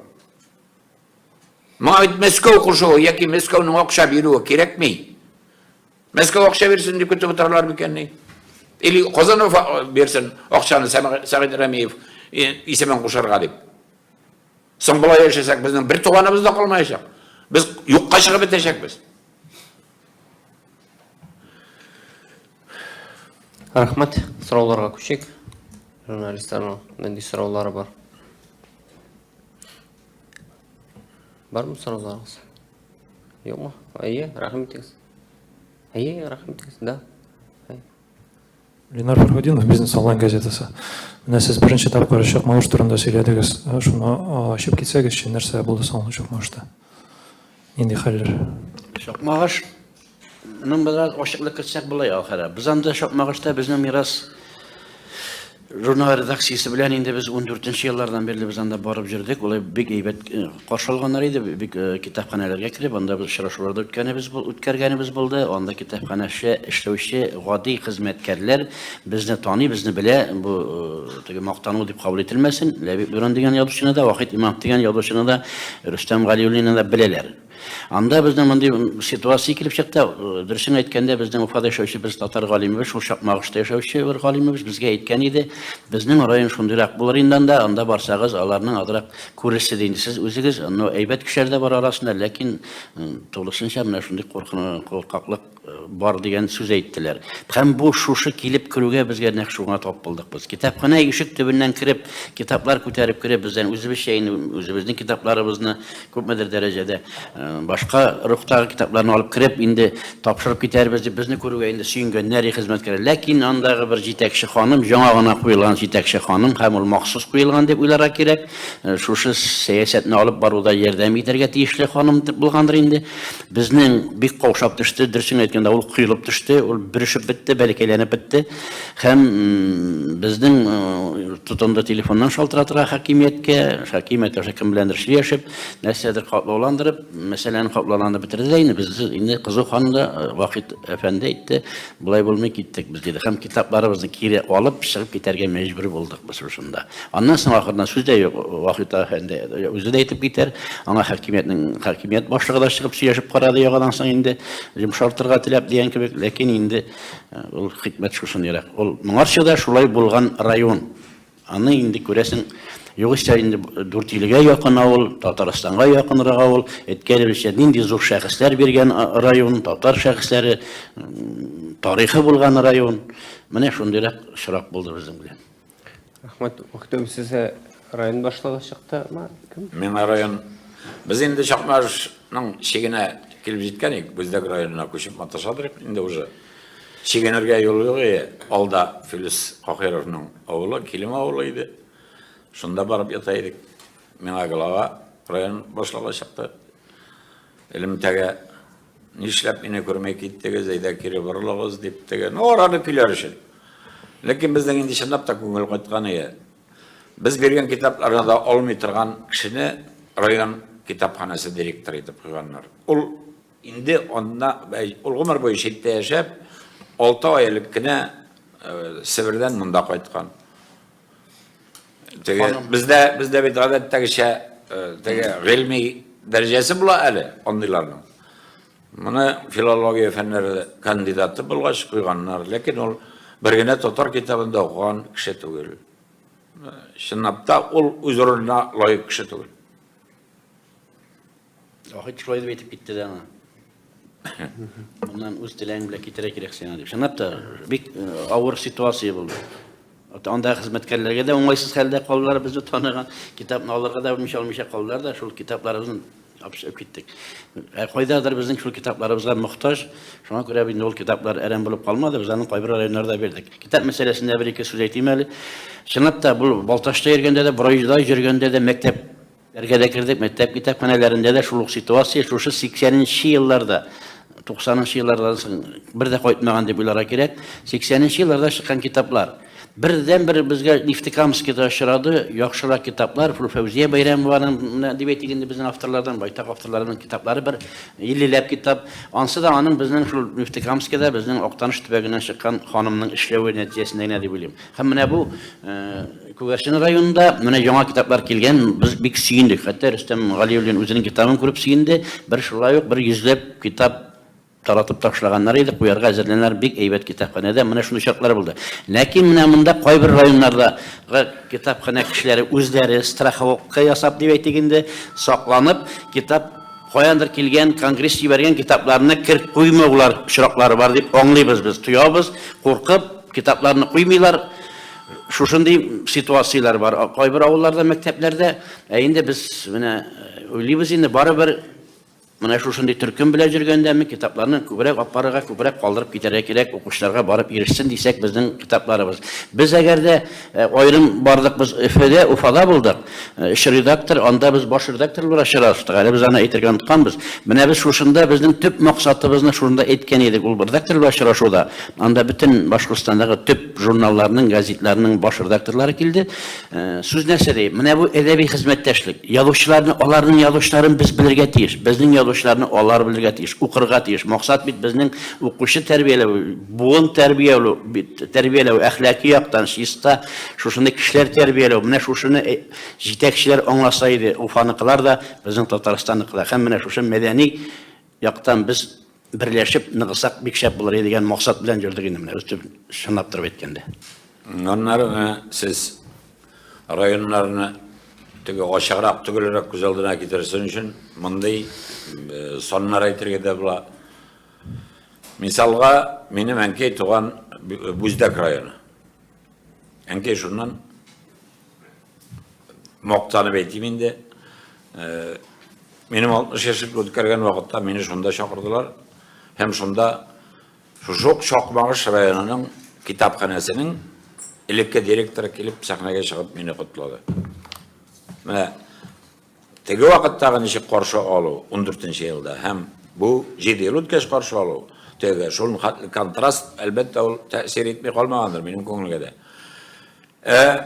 Моңа Мәскәү кушуы яки Мәскәүнең акча бирүе кирәкми? Мәскәү акча бирсен дип көтеп утырлар микәнни? Или Казанов бирсен акчаны Сәгыйд Рәмиев исемен кушарга дип. Соң болай яшәсәк, безнең бер туганыбыз да калмаячак. Без юкка чыгып бетәчәкбез. Рахмат. Сорауларга күчик. Журналистларның нинди сораулары бар? Бармы сорауларыгыз? Юкмы? Әйе, рахмат итегез. Әйе, рахмат итегез. Да. Ленар Фархудинов, Бизнес онлайн газетасы. Менә сез беренче тапкыр чыкмагыш турында сөйләдегез. Шуны ачып китсәгез, нәрсә булды соң чыкмагышта? Нинди хәлләр? Чыкмагыш. Моның белән ачыклык кертсәк булай ахыры. Без анда чыкмагышта безнең мирас журнал редакциясе белән инде без 14нче еллардан бирле без анда барып җөрдек. Улай бик әйбәт каршылганнар иде. Бик китапханәләргә кирип, анда без очрашуларда үткәргәнебез булды. Анда китапханәче эшләүче гади хезмәткәрләр безне таный, безне белә. Бу теге мактану дип кабул ителмәсен. Ләбиб Нуран дигән язучыны да, Вахит Имам дигән язучыны да, Рөстәм Галиуллины да беләләр. Анда безнең мондый ситуация килеп чыкты. Дөресен әйткәндә, безнең Уфада яшәүче без татар галимебез, шул Чакмагышта яшәүче бер галимебез безгә әйткән иде. Безнең район шундыйрак булыр инде анда, анда барсагыз, аларның адрак күресе инде сез үзегез, әйбәт кешеләр дә бар арасында, ләкин тулысынча менә шундый куркаклык бар дигән сүз әйттеләр. Һәм бу шушы килеп керүгә безгә нәкъ шуңа тап булдык без. Китапхана ишек төбеннән кереп, китаплар күтәреп кереп, бездән үзебезчә инде үзебезнең китапларыбызны күпмедер дәрәҗәдә башка рухтагы китапларны алып кереп, инде тапшырып китәрбез дип безне күрүгә инде сөенгәннәр хезмәткәрләр. Ләкин андагы бер җитәкче ханым, яңа гына куелган җитәкче ханым, һәм ул махсус куелган дип уйларга кирәк. Шушы сәясәтне алып баруда ярдәм итәргә тиешле ханым булгандыр инде. Безнең бик каушап төште, дөресен әйткәндә ул кыйлып төште, ул биришеп бетте, бәләкәйләнеп бетте. Һәм безнең тотынды телефоннан шалтыратырга хакимияткә, хакимият кем беләндер эшләшеп, нәрсәдер каплауландырып, мәсьәләне каплауландырып бетерде инде. Без инде кызу ханымда Вахит әфәнде әйтте, булай булмый киттек без диде. Һәм китапларыбызны кире алып чыгып китәргә мәҗбүр булдык без шунда. Аннан соң ахырдан сүз дә юк. Вахит әфәнде үзе дә әйтеп китәр. Аңа хакимият башлыгы да чыгып сөйләшеп карады ягадан соң инде йомшартырга теләп дигән кебек. Ләкин инде ул хикмәт шусын ярак. Ул моңарчыда шулай булган район. Аны инде күрәсең югыйсә инде Дүртилегә якын авыл, Татарстанга якынрак авыл, әйткәнебезчә нинди зур шәхесләр биргән район, татар шәхесләре тарихы булган район. Менә шундыйрак шырак булды безнең белән. Рәхмәт. Вакыты сезгә район башлыгы чыктымы? Кем? Мен район, біз енді Шақмаршның шегіне келіп жеткен ек, біздегі районына көшіп маташадырық, енді уже шегенерге жол жоқ, алда Филис Қақировның ауылы, Келім ауылы еді. Шында барып ятайдық. Мен ағылаға район башлығы шықты. Елімтәге нешләп мені көрмей кеттігі, зайда кері бұрылығыз деп деген, орады күйлер үшін. Лекен біздің енді шындап та көңіл қайтқан ие. Біз берген китапларына да олмай тұрған кішіні район китапханасы директор етіп қойғандар. Ол инде онына ол ғұмыр бойы шетте яшап, 6 айлық кіне Сібірден мұнда қайтқан. Бізде бет ғадаттағыша ғилми дәрежесі бұла әлі ондайларының. Мұны филология фәннері кандидаты болғаш қойғандар, лекен ол біргене татар китабында оқыған кіші түгел. Шынапта ол өз орнына лайық кіші түгел. Вахит шулай дип әйтеп китте дә аны. Моннан үз теләң белән китерә кирәк сиңа дип. Шынапта бик авыр ситуация булды. Анда хезмәткәрләргә дә уңайсыз хәлдә калдылар, безне таныган китапны алырга да алмыйча калдылар да, шул китапларыбызны апшып киттек. Кайдадыр безнең шул китапларыбызга мохтаҗ, шуңа күрә инде ул китаплар әрәм булып калмады, без аның кайбер районнарда бирдек. Китап мәсьәләсендә бер-ике сүз әйтим әле. Чынлапта бу Балташта йөргәндә дә, Бурайда йөргәндә дә мәктәпләргә дә кирдек, мәктәп китапханәләрендә дә шул ук ситуация, шушы 80нче елларда 90нчы еллардан соң бер дә кайтмаган дип уйларга кирәк. 80нче елларда чыккан китаплар. Бердән-бер безгә Нефтекамскида очрады, яхшырак китаплар, Фәүзия Бәйрәмованың дип әйтелгәндә безнең авторлардан, байтак авторларның китаплары бер 50ләп китап. Ансы да аның безнең шул Нефтекамскида безнең Актаныш төбәгеннән чыккан ханымның эшләве нәтиҗәсендә генә дип уйлыйм. Һәм менә бу Күгәрчен районында менә яңа китаплар килгән, без бик сөендек. Хәтта Рөстәм Галиевлин үзенең китабын күреп сөенде. Бер шулай ук бер 100ләп китап таратып ташлаганнар иде, куярга әзерләнәләр, бик әйбәт китапханәдә менә шундый шартлар булды. Ләкин менә монда кайбер районнарда китапханә кешеләре үзләре страховка ясап дип әйтегендә сакланып, китап каяндыр килгән, конгресс җибәргән китапларны кертеп куймаулар очраклары бар дип аңлыйбыз без. Туябыз, куркып, китапларны куймыйлар. Шушындый ситуациялар бар. Кайбер авылларда, мәктәпләрдә, инде без менә уйлыйбыз инде барыбер менә шушындый төркем белән йөргәндәме китапларны күбрәк апарырга, күбрәк калдырып китәргә кирәк, укучыларга барып ирешсен дисәк безнең китапларыбыз. Без әгәр дә аерым бардык, без Уфада булдык. Эш редактор, анда без баш редактор булып очраштык. Әле без аны әйтергә онытканбыз. Менә без шушында безнең төп максатыбызны шунда әйткән идек. Ул редактор булып очрашуда. Анда бөтен Башкортстандагы төп журналларның, газетларның баш редакторлары килде. Сүз нәрсә ди? Менә бу әдәби хезмәттәшлек. Язучыларны, аларның язучыларын без белергә тиеш. Безнең язучыларны алар белергә тиеш, укырга тиеш. Максат бит безнең укучы тәрбияләү, буын тәрбияләү, әхлакый яктан чиста, шушындай кешеләр тәрбияләү. Менә шушыны җитәкчеләр аңласа иде. Уфаныкылар да, безнең Татарстанныкылар. Һәм менә шушы мәдәни яктан без берләшеп ныгысак бик шәп булыр дигән максат белән йөрдек инде менә үз шынлап торып әйткәндә. Аннары сез районнарны теге ашыграк, түгелрәк күз алдына китерсен өчен мондай соннар әйтергә дә була. Мисалға, менің әнкей туған Буздак районы. Әнкей шуннан моқтанып әйтейін де, менің 60 яшық өткерген уақытта мені шунда шақырдылар. Hem шунда жоқ Шоқмағыш районының китапханасының ілекке директоры келіп, сахнаға шығып мені құттылады. Міне, теге уақыттағы неше қаршы алу 14-ші елда, hem бұл 7 ел өткеш қаршы алу. Теге, шолын контраст әлбәтті ол тәсір етмей қалмағандар менің көңілге де.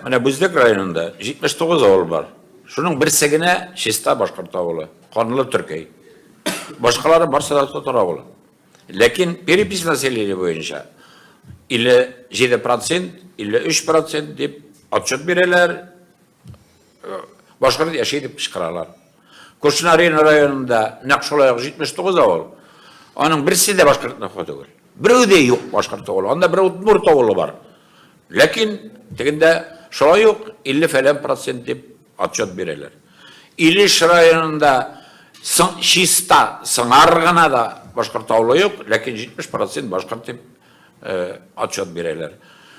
Міне Буздак районында 79 ауыл бар. Шының бірсегіне Шеста Башқұрт ауылы, Қанлы Түркей. Башқалары барса Татар ауылы. Ләкин перепис населения бойынша или 7%, или 3% деп отчет берелер, Башқұрт яшей деп шықыралар. Көшінарин районында нақшолайық 79 ауыл. Оның бірісі де Башқұртына қотығыр. Біреу де yok Башқұрт ауылы. Онда бір Удмурт ауылы бар. Ләкин тегінде шолай yok 50% деп отчет берелер. Илиш районында Шиста сыңарғана да Башқұрт ауылы yok, ләкин 70% Башқұрт деп отчет берелер.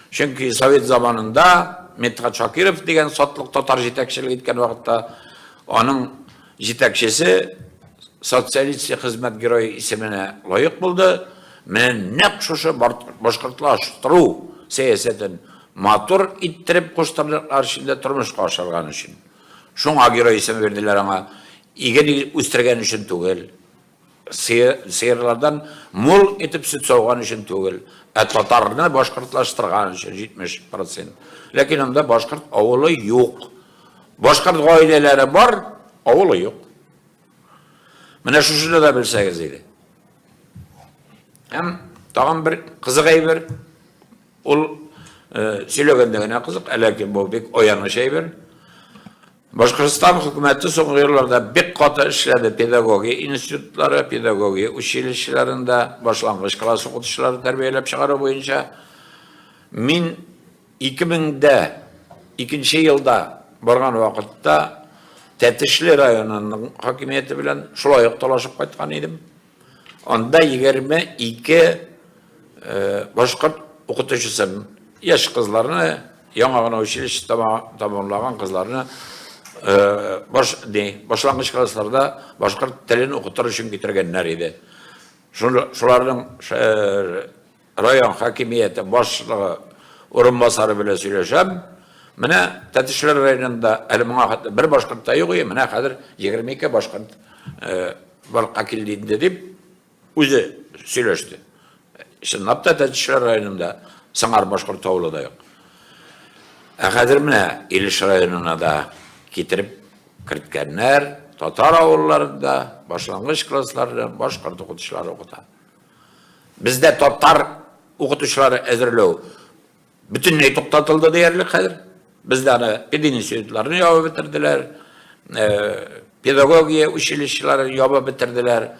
Чөнки Совет заманында Медхат Шакиров деген сотлық татар жетекшілік еткен уақытта оның жетекшісі социалистік қызмет геройы есіміне лайық болды. Мен нәқ шушы башқұртлаштыру саясатын матур иттіріп қоштарлар ішінде тұрмышқа ашырған үшін. Шуңа герой есім берділер аңа, иген өстірген үшін түгел, сиырлардан мол етіп сүт соғған үшін түгел, татарны башқұртлаштырған үшін 70%. Ләкин онда Башқұрт ауылы жоқ. Башқұрт ғайлелері бар, ауылы жоқ. Міне шушыны да білсәгіз еді. Тағын бір қызық әйбір, ол сөйлегендігіне қызық, әләкин бұл бек ояныш әйбір. Башқұртстан хүкіметі соңғы елларда бек қаты ішледі педагогия институттары, педагогия училищелерінде башланғыш класс оқытушылары тәрбиелеп шығару бойынша. Мен 2002 елда барған уақытта Тәтішлі районының хакимияті білен шулайық толашып қайтқан едім. Онда 22 башқұрт оқытушысын, еш қызларыны, яңағына училище тамамлаған қызларыны башланғыш классларда башқұрт тілін оқытыр үшін кетіргеннер еді. Шулардың район хакимияті басшылығы орынбасары біле сөйлешем. Міне Тәтішлі районында әлі мұңа қатты бір башқұртта yok үй, міне қадір 22 башқұрт балыққа келдейді деп өзі сөйлешті. Шынапта Тәтішлі районында сыңар башқұрт ауылы да yok. Қадір міне Илиш районына да кетіріп кірткеннер, татар ауылларында башланғыш класслардан башқұрт оқытушылары оқыта. Бізде татар оқытушылары әзірлеу бүтінней тоқтатылды дерлік қадір. Бізде пединститутларын ябы бітірділер, педагогия училищеларын ябы бітірділер.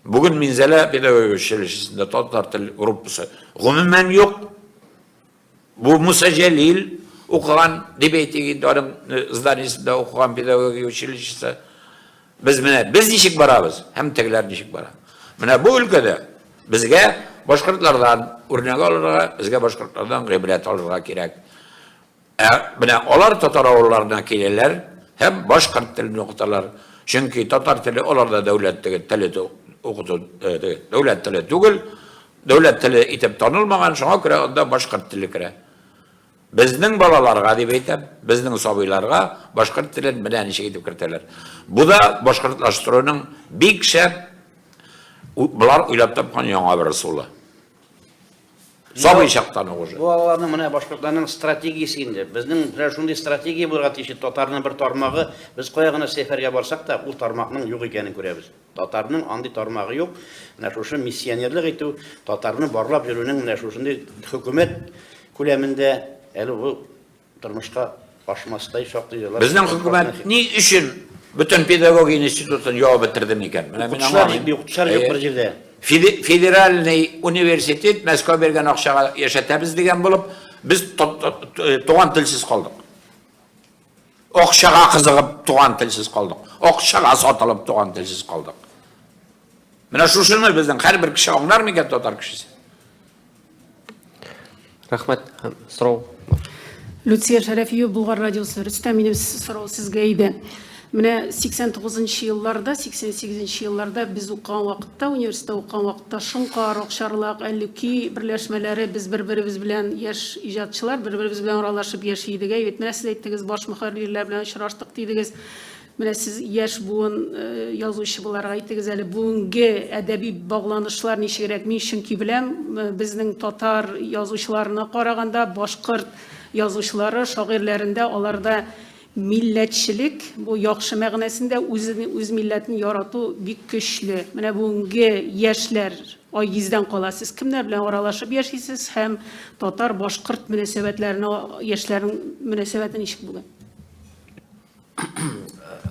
Бүгін Минзеле педагогия училищесінде татар тіл группасы ғұмымен жоқ. Бұл Мұса Жәлил оқыған дебейтеген зданиясында оқыған педагогия училищесі. Біз нешік барабыз, әм тегілер нешік барабыз. Міне бұл өлкеде бізге башқұртлардан өрнек алырға, бізге башқұртлардан ғибрет алырға керек. Міне олар татар ауылларына келелер, әм башқұрт тілін оқыталар. Чөнки татар тілі оларда дәулет тілі түгіл, дәулет тілі етіп танылмаған, шоңа күрі онда башқұрт тілі кірі. Біздің балаларға деп айтам, біздің сабыйларға башқұрт тілін міне неше етіп кіртелер. Бұл да башқұртлаштыруының бек шәп, бұлар ойлап тапқан яңа бір ұсулы. Сабый шақтан оғыжы. Бұл алаларының міне башқұртларының стратегиясы енді. Біздің шундай стратегия болға теші татарының бір тармағы, біз қойғана сеферге барсақ та, ол тармақның жоқ екенін көреміз. Татарының андай тармағы жоқ. Міне шушы миссионерлік ету, татарының барлап жүруінің міне шушындай хөкімет көлемінде әлі бұл тұрмышқа ашмастай шақты елер. Біздің хөкімет не үшін бүтін педагогия институтын жауап бітірді екен? Оқытушылар жоқ бір жерде. Федеральный университет Мәскеу берген ақшаға yaşatамыз деген болып, біз туған тілсіз қалдық. Ақшаға қызығып туған тілсіз қалдық. Ақшаға сатылып туған тілсіз қалдық. Менә шушыны безнең һәрбер кеше аңлар микән татар кешесе? Рәхмәт. Сорау. Люция Шәрәфиева, Булгар радиосы. Рөстәм, минем сорау сезгә иде. Менә 89 елларда, 88 елларда без укыган вакытта, университетта укыган вакытта Шоңкар, Акчарлак, Әллүки берләшмәләре без бер-беребез белән яшь иҗатчылар бер-беребез белән аралашып яши идек. Әйт, менә сез әйттегез, баш мөхәррирләр белән очраштык дидегез. Менә сез яшь буын язучы буларга әйттегез әле, бүгенге әдәби багланышлар ничегрәк? Мин чөнки беләм, безнең татар язучыларына караганда башкорт язучылары, шагыйрьләрендә аларда милләтчелек, бу яхшы мәгънәсендә үз милләтен ярату бик көчле. Менә бүгенге яшьләр айгиздән кала. Сез кемнәр белән аралашып яшисез һәм татар башкорт мөнәсәбәтләренә яшьләрнең мөнәсәбәте ничек була?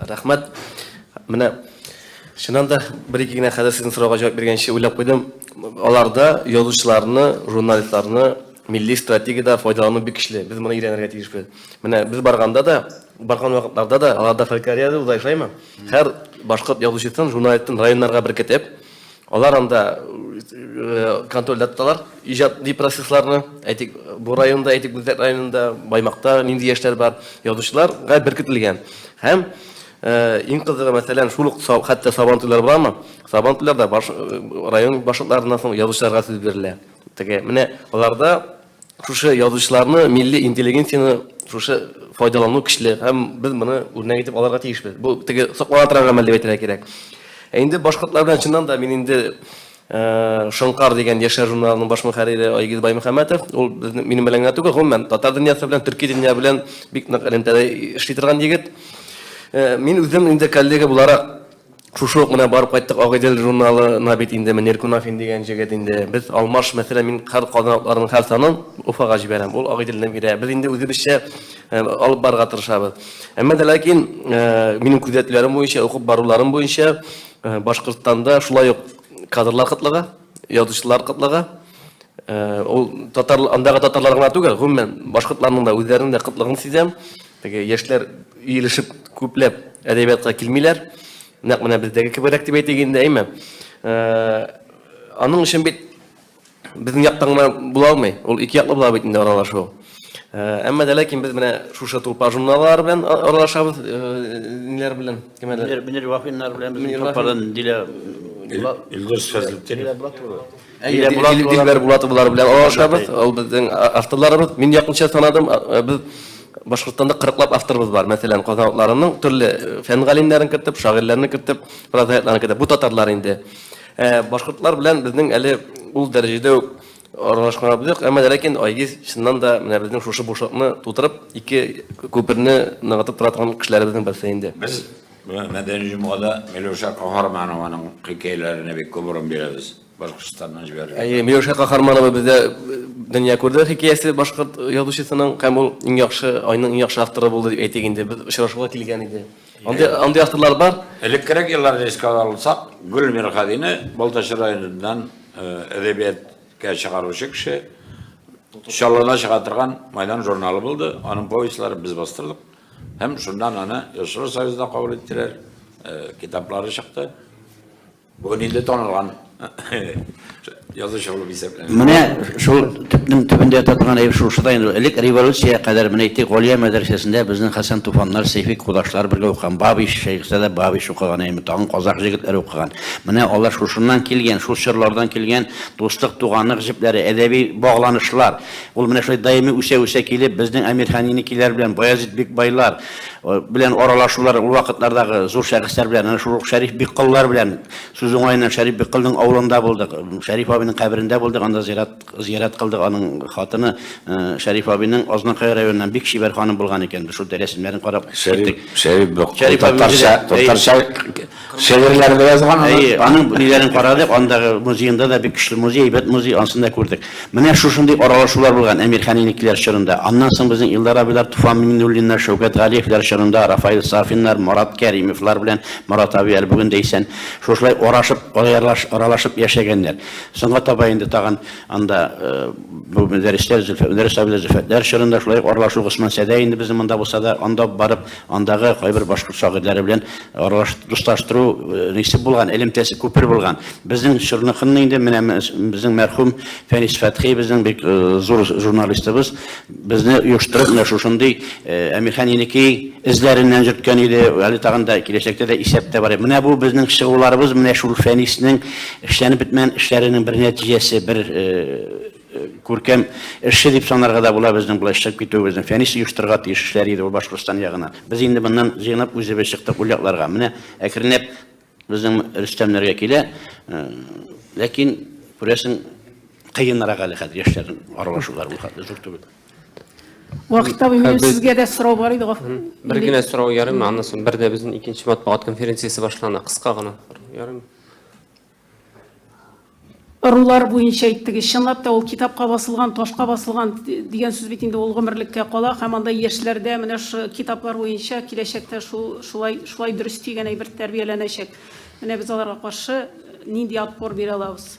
Рәхмәт. Менә шуннан да бер-ике генә хәзер сезнең сорауга җавап биргәнче уйлап куйдым. Аларда язучыларны, журналистларны милли стратегияда файдалану бик көчле. Без моны өйрәнергә тиешбез. Менә без барган вакытларда да аларда фольклория узайшаймы? Һәр башкорт язучысын, журналистын районнарга беркетеп, алар анда контроль итәләр, иҗади процессларны, әйтик, бу районда, әйтик, Гүзәк районында, Баймакта нинди яшьләр бар, язучыларга беркетелгән. Һәм иң кызыгы, мәсәлән, шул ук хәтта Сабантуйлар бармы? Сабантуйларда район башлыкларыннан соң язучыларга сүз бирелә. Менә аларда шушы язучыларны, милли интеллигенцияны шушы файдалану көчле һәм без моны үрнәк итеп алырга тиешбез. Бу саклана торган гамәл дип әйтергә кирәк. Инде башкортлар белән чыннан да мин инде Шоңкар дигән яшьләр журналының баш мөхәррире Айгиз Баймөхәммәтов, ул минем белән генә түгел, гомумән татар дөньясы белән, төрки дөнья белән бик нык элемтәдә эшли торган егет. Мин үзем инде коллега буларак шушы ук менә барып кайттык Агыйдел журналына бит инде Менер Кунафин дигән җегет инде. Без Алмаш, мәсәлән, мин һәр казанатларның һәр санын Уфага җибәрәм. Ул Агыйделдән бирә. Без инде үзебезчә алып барырга тырышабыз. Әмма дә ләкин минем күзәтүләрем буенча, укып баруларым буенча, Башкортстанда шулай ук кадрлар кытлыгы, язучылар кытлыгы, ул андагы татарлар гына түгел, гомумән башкортларның да үзләренең дә кытлыгын сизәм. Теге яшьләр иелешеп күпләп әдәбиятка килмиләр. Нәкъ менә бездәге кеберәк дип әйтегәндә, әйме. Аның өчен бит безнең яктан гына була алмый. Ул ике яклы була бит инде аралашу. Әмма дә ләкин без менә шушы тулпа журналлар белән аралашабыз, ниләр белән? Кемәләр? Минер Вафиннар белән без топардан Дилә Илдус Фәзлетдин. Дилбәр Булатовлар белән аралашабыз. Ул безнең авторларыбыз. Мин якынча санадым, без Башкортстанда 40лап авторыбыз бар. Мәсәлән, казанатларның төрле фән галимнәрен кертеп, шагыйрьләрне кертеп, прозаикларны кертеп, бу татарлар инде. Башкортлар белән безнең әле ул дәрәҗәдә аралашканыбыз, әмма ләкин Айгиз чыннан да менә безнең шушы бушлыкны тутырып, ике күперне ныгытып тора торган кешеләребезнең берсе инде. Без мәдәни җомгада Миләүшә Каһарманованың хикәяләренә бик күп урын бирәбез. Башкортстаннан җибәргән. Миләүшә Каһарманова бездә дөнья күрде хикәясе башкорт язучысының, һәм ул иң яхшы, айның иң яхшы авторы булды дип әйтик инде. Без очрашуга килгән иде. Андый авторлар бар. Элеккерәк елларда искә алсак, Гүл Мирхәдине Балтач районыннан әдәбиятка чыгаручы кеше, Чаллыда чыга торган Майдан журналы булды. Аның повестлары без бастырдык. Һәм шундан аны Яшьләр союзына кабул иттеләр. Китаплары чыкты. Бүген инде танылган язучы булып исәпләнә. Менә шул төбендә татган әйб шушыда инде элек революция кадәр менә әйтик, Галия мәдрәсәсендә безнең Хәсән Туфаннар, Сәйфи Кудашлар бергә укыган, Бабиш Шәйхзадә Бабиш укыган, әйме тагын казак җегетләре укыган. Менә алар шушыннан килгән, шул чырлардан килгән дуслык, туганлык җепләре, әдәби багланышлар. Ул менә шулай даими үсә килеп, безнең Әмирханинекиләр белән, Баязит Бикбайлар белән аралашулар, ул вакытлардагы зур шәхесләр белән, әнә шул Шәриф Биккыллар белән, сүз уңайыннан Шәриф Биккылның авылында булдык. Шәриф абыйның каберендә булдык, анда зиярат кылдык. Аның хатыны Шәриф абыйның Азнакай районыннан бик шибәр ханым булган икән. Шул рәсемнәрен карап, Шәриф татарча шигырьләрдә язган. Аның ниләрен карадык, андагы музейында да бик көчле музей, әйбәт музей, ансында күрдек. Менә шушындый аралашулар булган Әмирханинекиләр чорында. Аннан соң безнең Илдар абыйлар, Туфан Миннуллиннар, Шәүкәт Галиевлар чорында, Рафаил Сафиннар, Марат Кәримовлар белән, Марат абый әле бүген дәйсән, шушылай аралашып яшәгәннәр. Соң Бүгінгі табайында таған анда бұл мәдәрестер зілфәтлер шырында шулай оралашу қысман сәді енді біздің мында болса да, анда барып, андағы қайбір башқұрт шағырлары білен досташтыру несі болған, әлемтесі көпір болған. Біздің шырнықының енді біздің мәрхум Фәнис Фәтхи, біздің бек зор журналистіміз, бізді ұйыштырып, шушындай Әмирхан Енекей ізлерінен жүрткен еді, әлі тағында келешекте де есепте бар. Міне бұл біздің шығуларымыз, міне шул Фәнисінің іштеніп бітмен ішлерінің бір нәтижесі, бір көркем іші деп санарға да бола біздің бұлай шығып кетуі біздің Фәнис ұйыштырға тиіс ішлер еді, ол Башқұртстан яғына. Біз енді бұннан жиынап өзебе шықтық ұляқларға. Міне әкірінеп біздің Рүстемлерге келе, ләкин көресің қиынырақ әлі қәдір ешлердің аралашулар бұл зор түгіл. Уақытта мен сізге де сұрау бар еді ғой. Bir gene сұрау ярым, андан соң бірде біздің екінші матбуғат конференциясы башлана, қысқа ғана ярым. Ырулар бойынша айттыңыз, шынлап та ол китапқа басылған, тошқа басылған деген сөз бетінде ол ғұмырлікке қала, һәм ешілерде міне китаплар бойынша келешекте шулай дұрыс деген бір тәрбиеленешек. Міне біз аларға қаршы нендей отпор бере алабыз?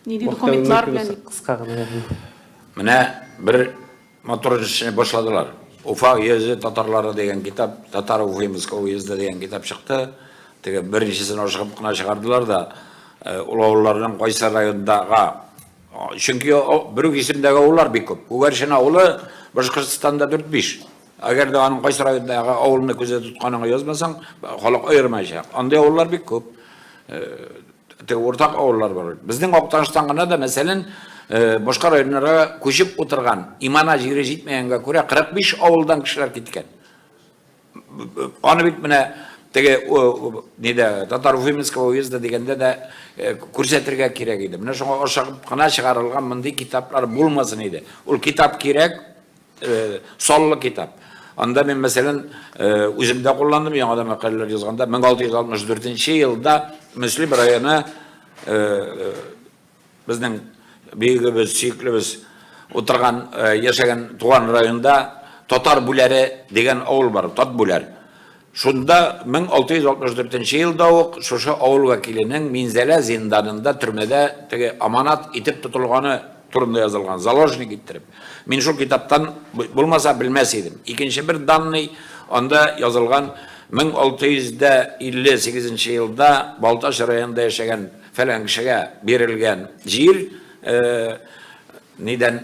Нендей документлар белән? Қысқа ғана. Міне бір мотор ішіне башладылар. Уфа уезі татарлары деген китап, Татар Уфимского уезді деген китап шықты. Біріншісін шығып қына шығардылар да, ұлауларының Қайсар райондағы. Чүнки бір кесімдегі ауылар бек көп. Көгаршен ауылы Башқұртстанда 4-5. Әгер де аның Қайсар райондағы ауылыны көзе тұтқаныңа язмасаң, халық айырмайша. Андай ауылар бек көп. Ортақ ауылар бар. Біздің Оқтанштан ғана да мәселен Башқа районларға көшіп отырған, имана жері жетмегенге көре 45 ауылдан кішілер кеткен. Аны бит міне Татар Уфимского уезді дегенде де көрсетірге керек еді. Міне шоңа қана шығарылған мындай китаплар болмасын еді. Ол китап керек, соллы китап. Анда мен мәселен өзімде қолландым, яңада мақалалар жазғанда 1664 жылда Мүслим районы біздің бейгіміз, сүйікліміз отырған, ешеген туған районда Татар Бүләрі деген ауыл бар, Тат Бүләр. Шunda 1664 жылда оқ шошы ауыл вәкілінің Минзәлә зинданында түрмеде аманат етіп тұтылғаны турында yazılған, заложник еттіріп. Мен шул китаптан болмаса білмәс едім. Екінші бір данный, онда yazılған 1658 жылда Балташ районында яшеген фәлән кішіге берілген жер, неден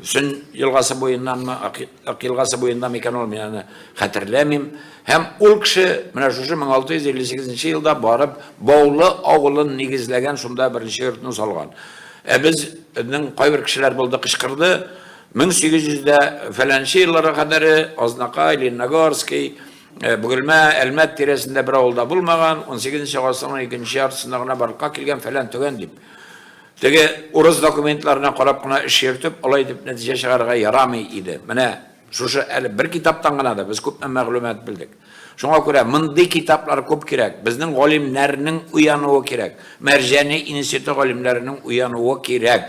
сүн елғасы бойыннан ма, ақ елғасы бойыннан мекен ол мен қатырләмейм. Hem ol kişi, mene şu 1658 yılda barıp Bağlı ağılın negizlegen şunda birinci yurtunu salgan. Bizden kayber kişiler buldu kışkırdı. 1800'de falanşı yıllara kadarı Aznaka, Leninagorski, Bugülme, Elmet tiresinde bir ağılda bulmagan. 18. asrının ikinci yarısında barıkka kelgen falan tögen deyip. Tege oruz dokumentlarına qarab qına iş yürütüp, olay deyip netice çıkarığa yaramay idi. Mene şu bir kitaptan gana da biz köp məlumat bildik. Şuna göre mınday kitaplar köp kerek. Bizning olimlerinin uyanığı kerek. Merjani institutu olimlerinin uyanığı kerek.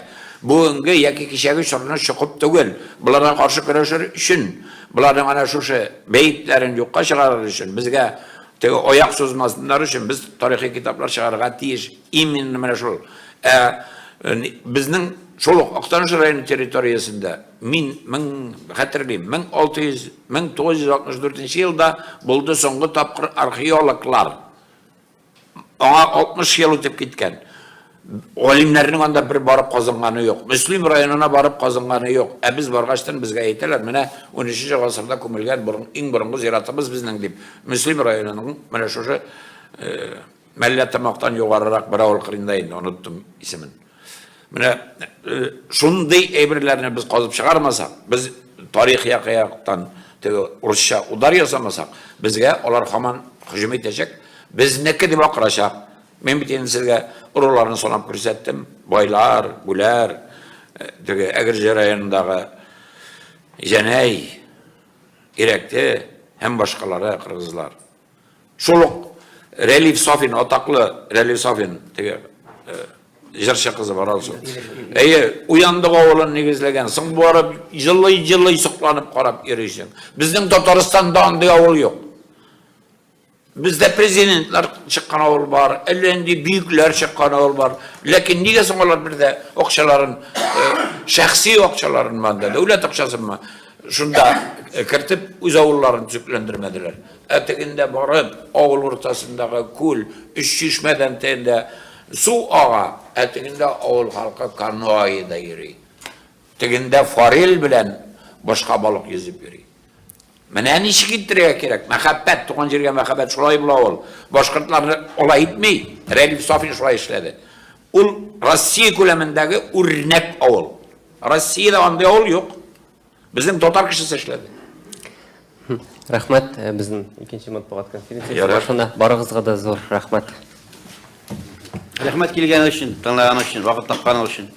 Bugünkü yaki kişiye sorunu çıkıp tügül. Bunlara karşı kuruşur için, bunların ana şu beyitlerin yokka çıkarır için, bizge oyak sözmasınlar için biz tarihi kitaplar çıkarığa tiyiş. İmin mene şul. Bizning Şoluk Aktanış rayonu teritoriyasında hatırlayayım 1964 yılda buldu soңғы tapqır arxeologlar. Ona 60 yıl ötüp gitken. Olimlerinin onda bir barıp kazanğanı yok. Müslim rayonuna barıp kazanğanı yok. Biz barğaçtan bizge aytırlar. Mene 13. asırda kömülgen en burungu ziyaratımız bizden deyip. Müslim rayonunun mene şu melliyatlamaktan yukarırak bir avul kırındayın. Unuttum ismin. Mene şunday eybirlerini biz qazıp çıkarmasak, biz tarihi yakayaktan Rusça udar yazamasak, bizge olar haman hücum edecek, biz nekke dip akıraşak. Men biteni sizge urularını sonap görsettim. Baylar, Güler, Egirce rayonundağı Jeney, İrek'te hem başkaları Kırgızlar. Şoluk Relif Safin, otaklı Relif Safin, Jırşa kızı var alsın. Uyandığı oğlan negizlegen, sen bu ara yıllı sıklanıp qarab erişin. Bizden Tataristan'da andığı oğul yok. Bizde prezidentler çıkan oğul var, ellerinde büyükler çıkan oğul var. Lakin niye sonralar bir de okçaların, şahsi okçaların bende, devlet okçası mı? Şunda kırtıp uzavullarını tüklendirmediler. Ötekinde varıp oğul ortasındaki kul, üç şişmeden tende su ağa, ötekinde oğul halka kanoayı da yürüyor. Ötekinde faril bilen başka balık yüzüp yürüyor. Mene nişi gittireye gerek. Mehabbet, tuğan jirge mehabbet şulay bula ol. Başkırtlarını olay etmey. Relif Safin şulay işledi. Ul Rossiya kulemindeki örnek ol. Rossiyada anda ol yok. Bizim totar kişisi işledi. Рахмат, біздің екінші матбуғат конференциясы Ярар. башында барығызға да зор рахмат. Рәхмәт килгән өчен, тыңлаган өчен, вакыт тапкан өчен.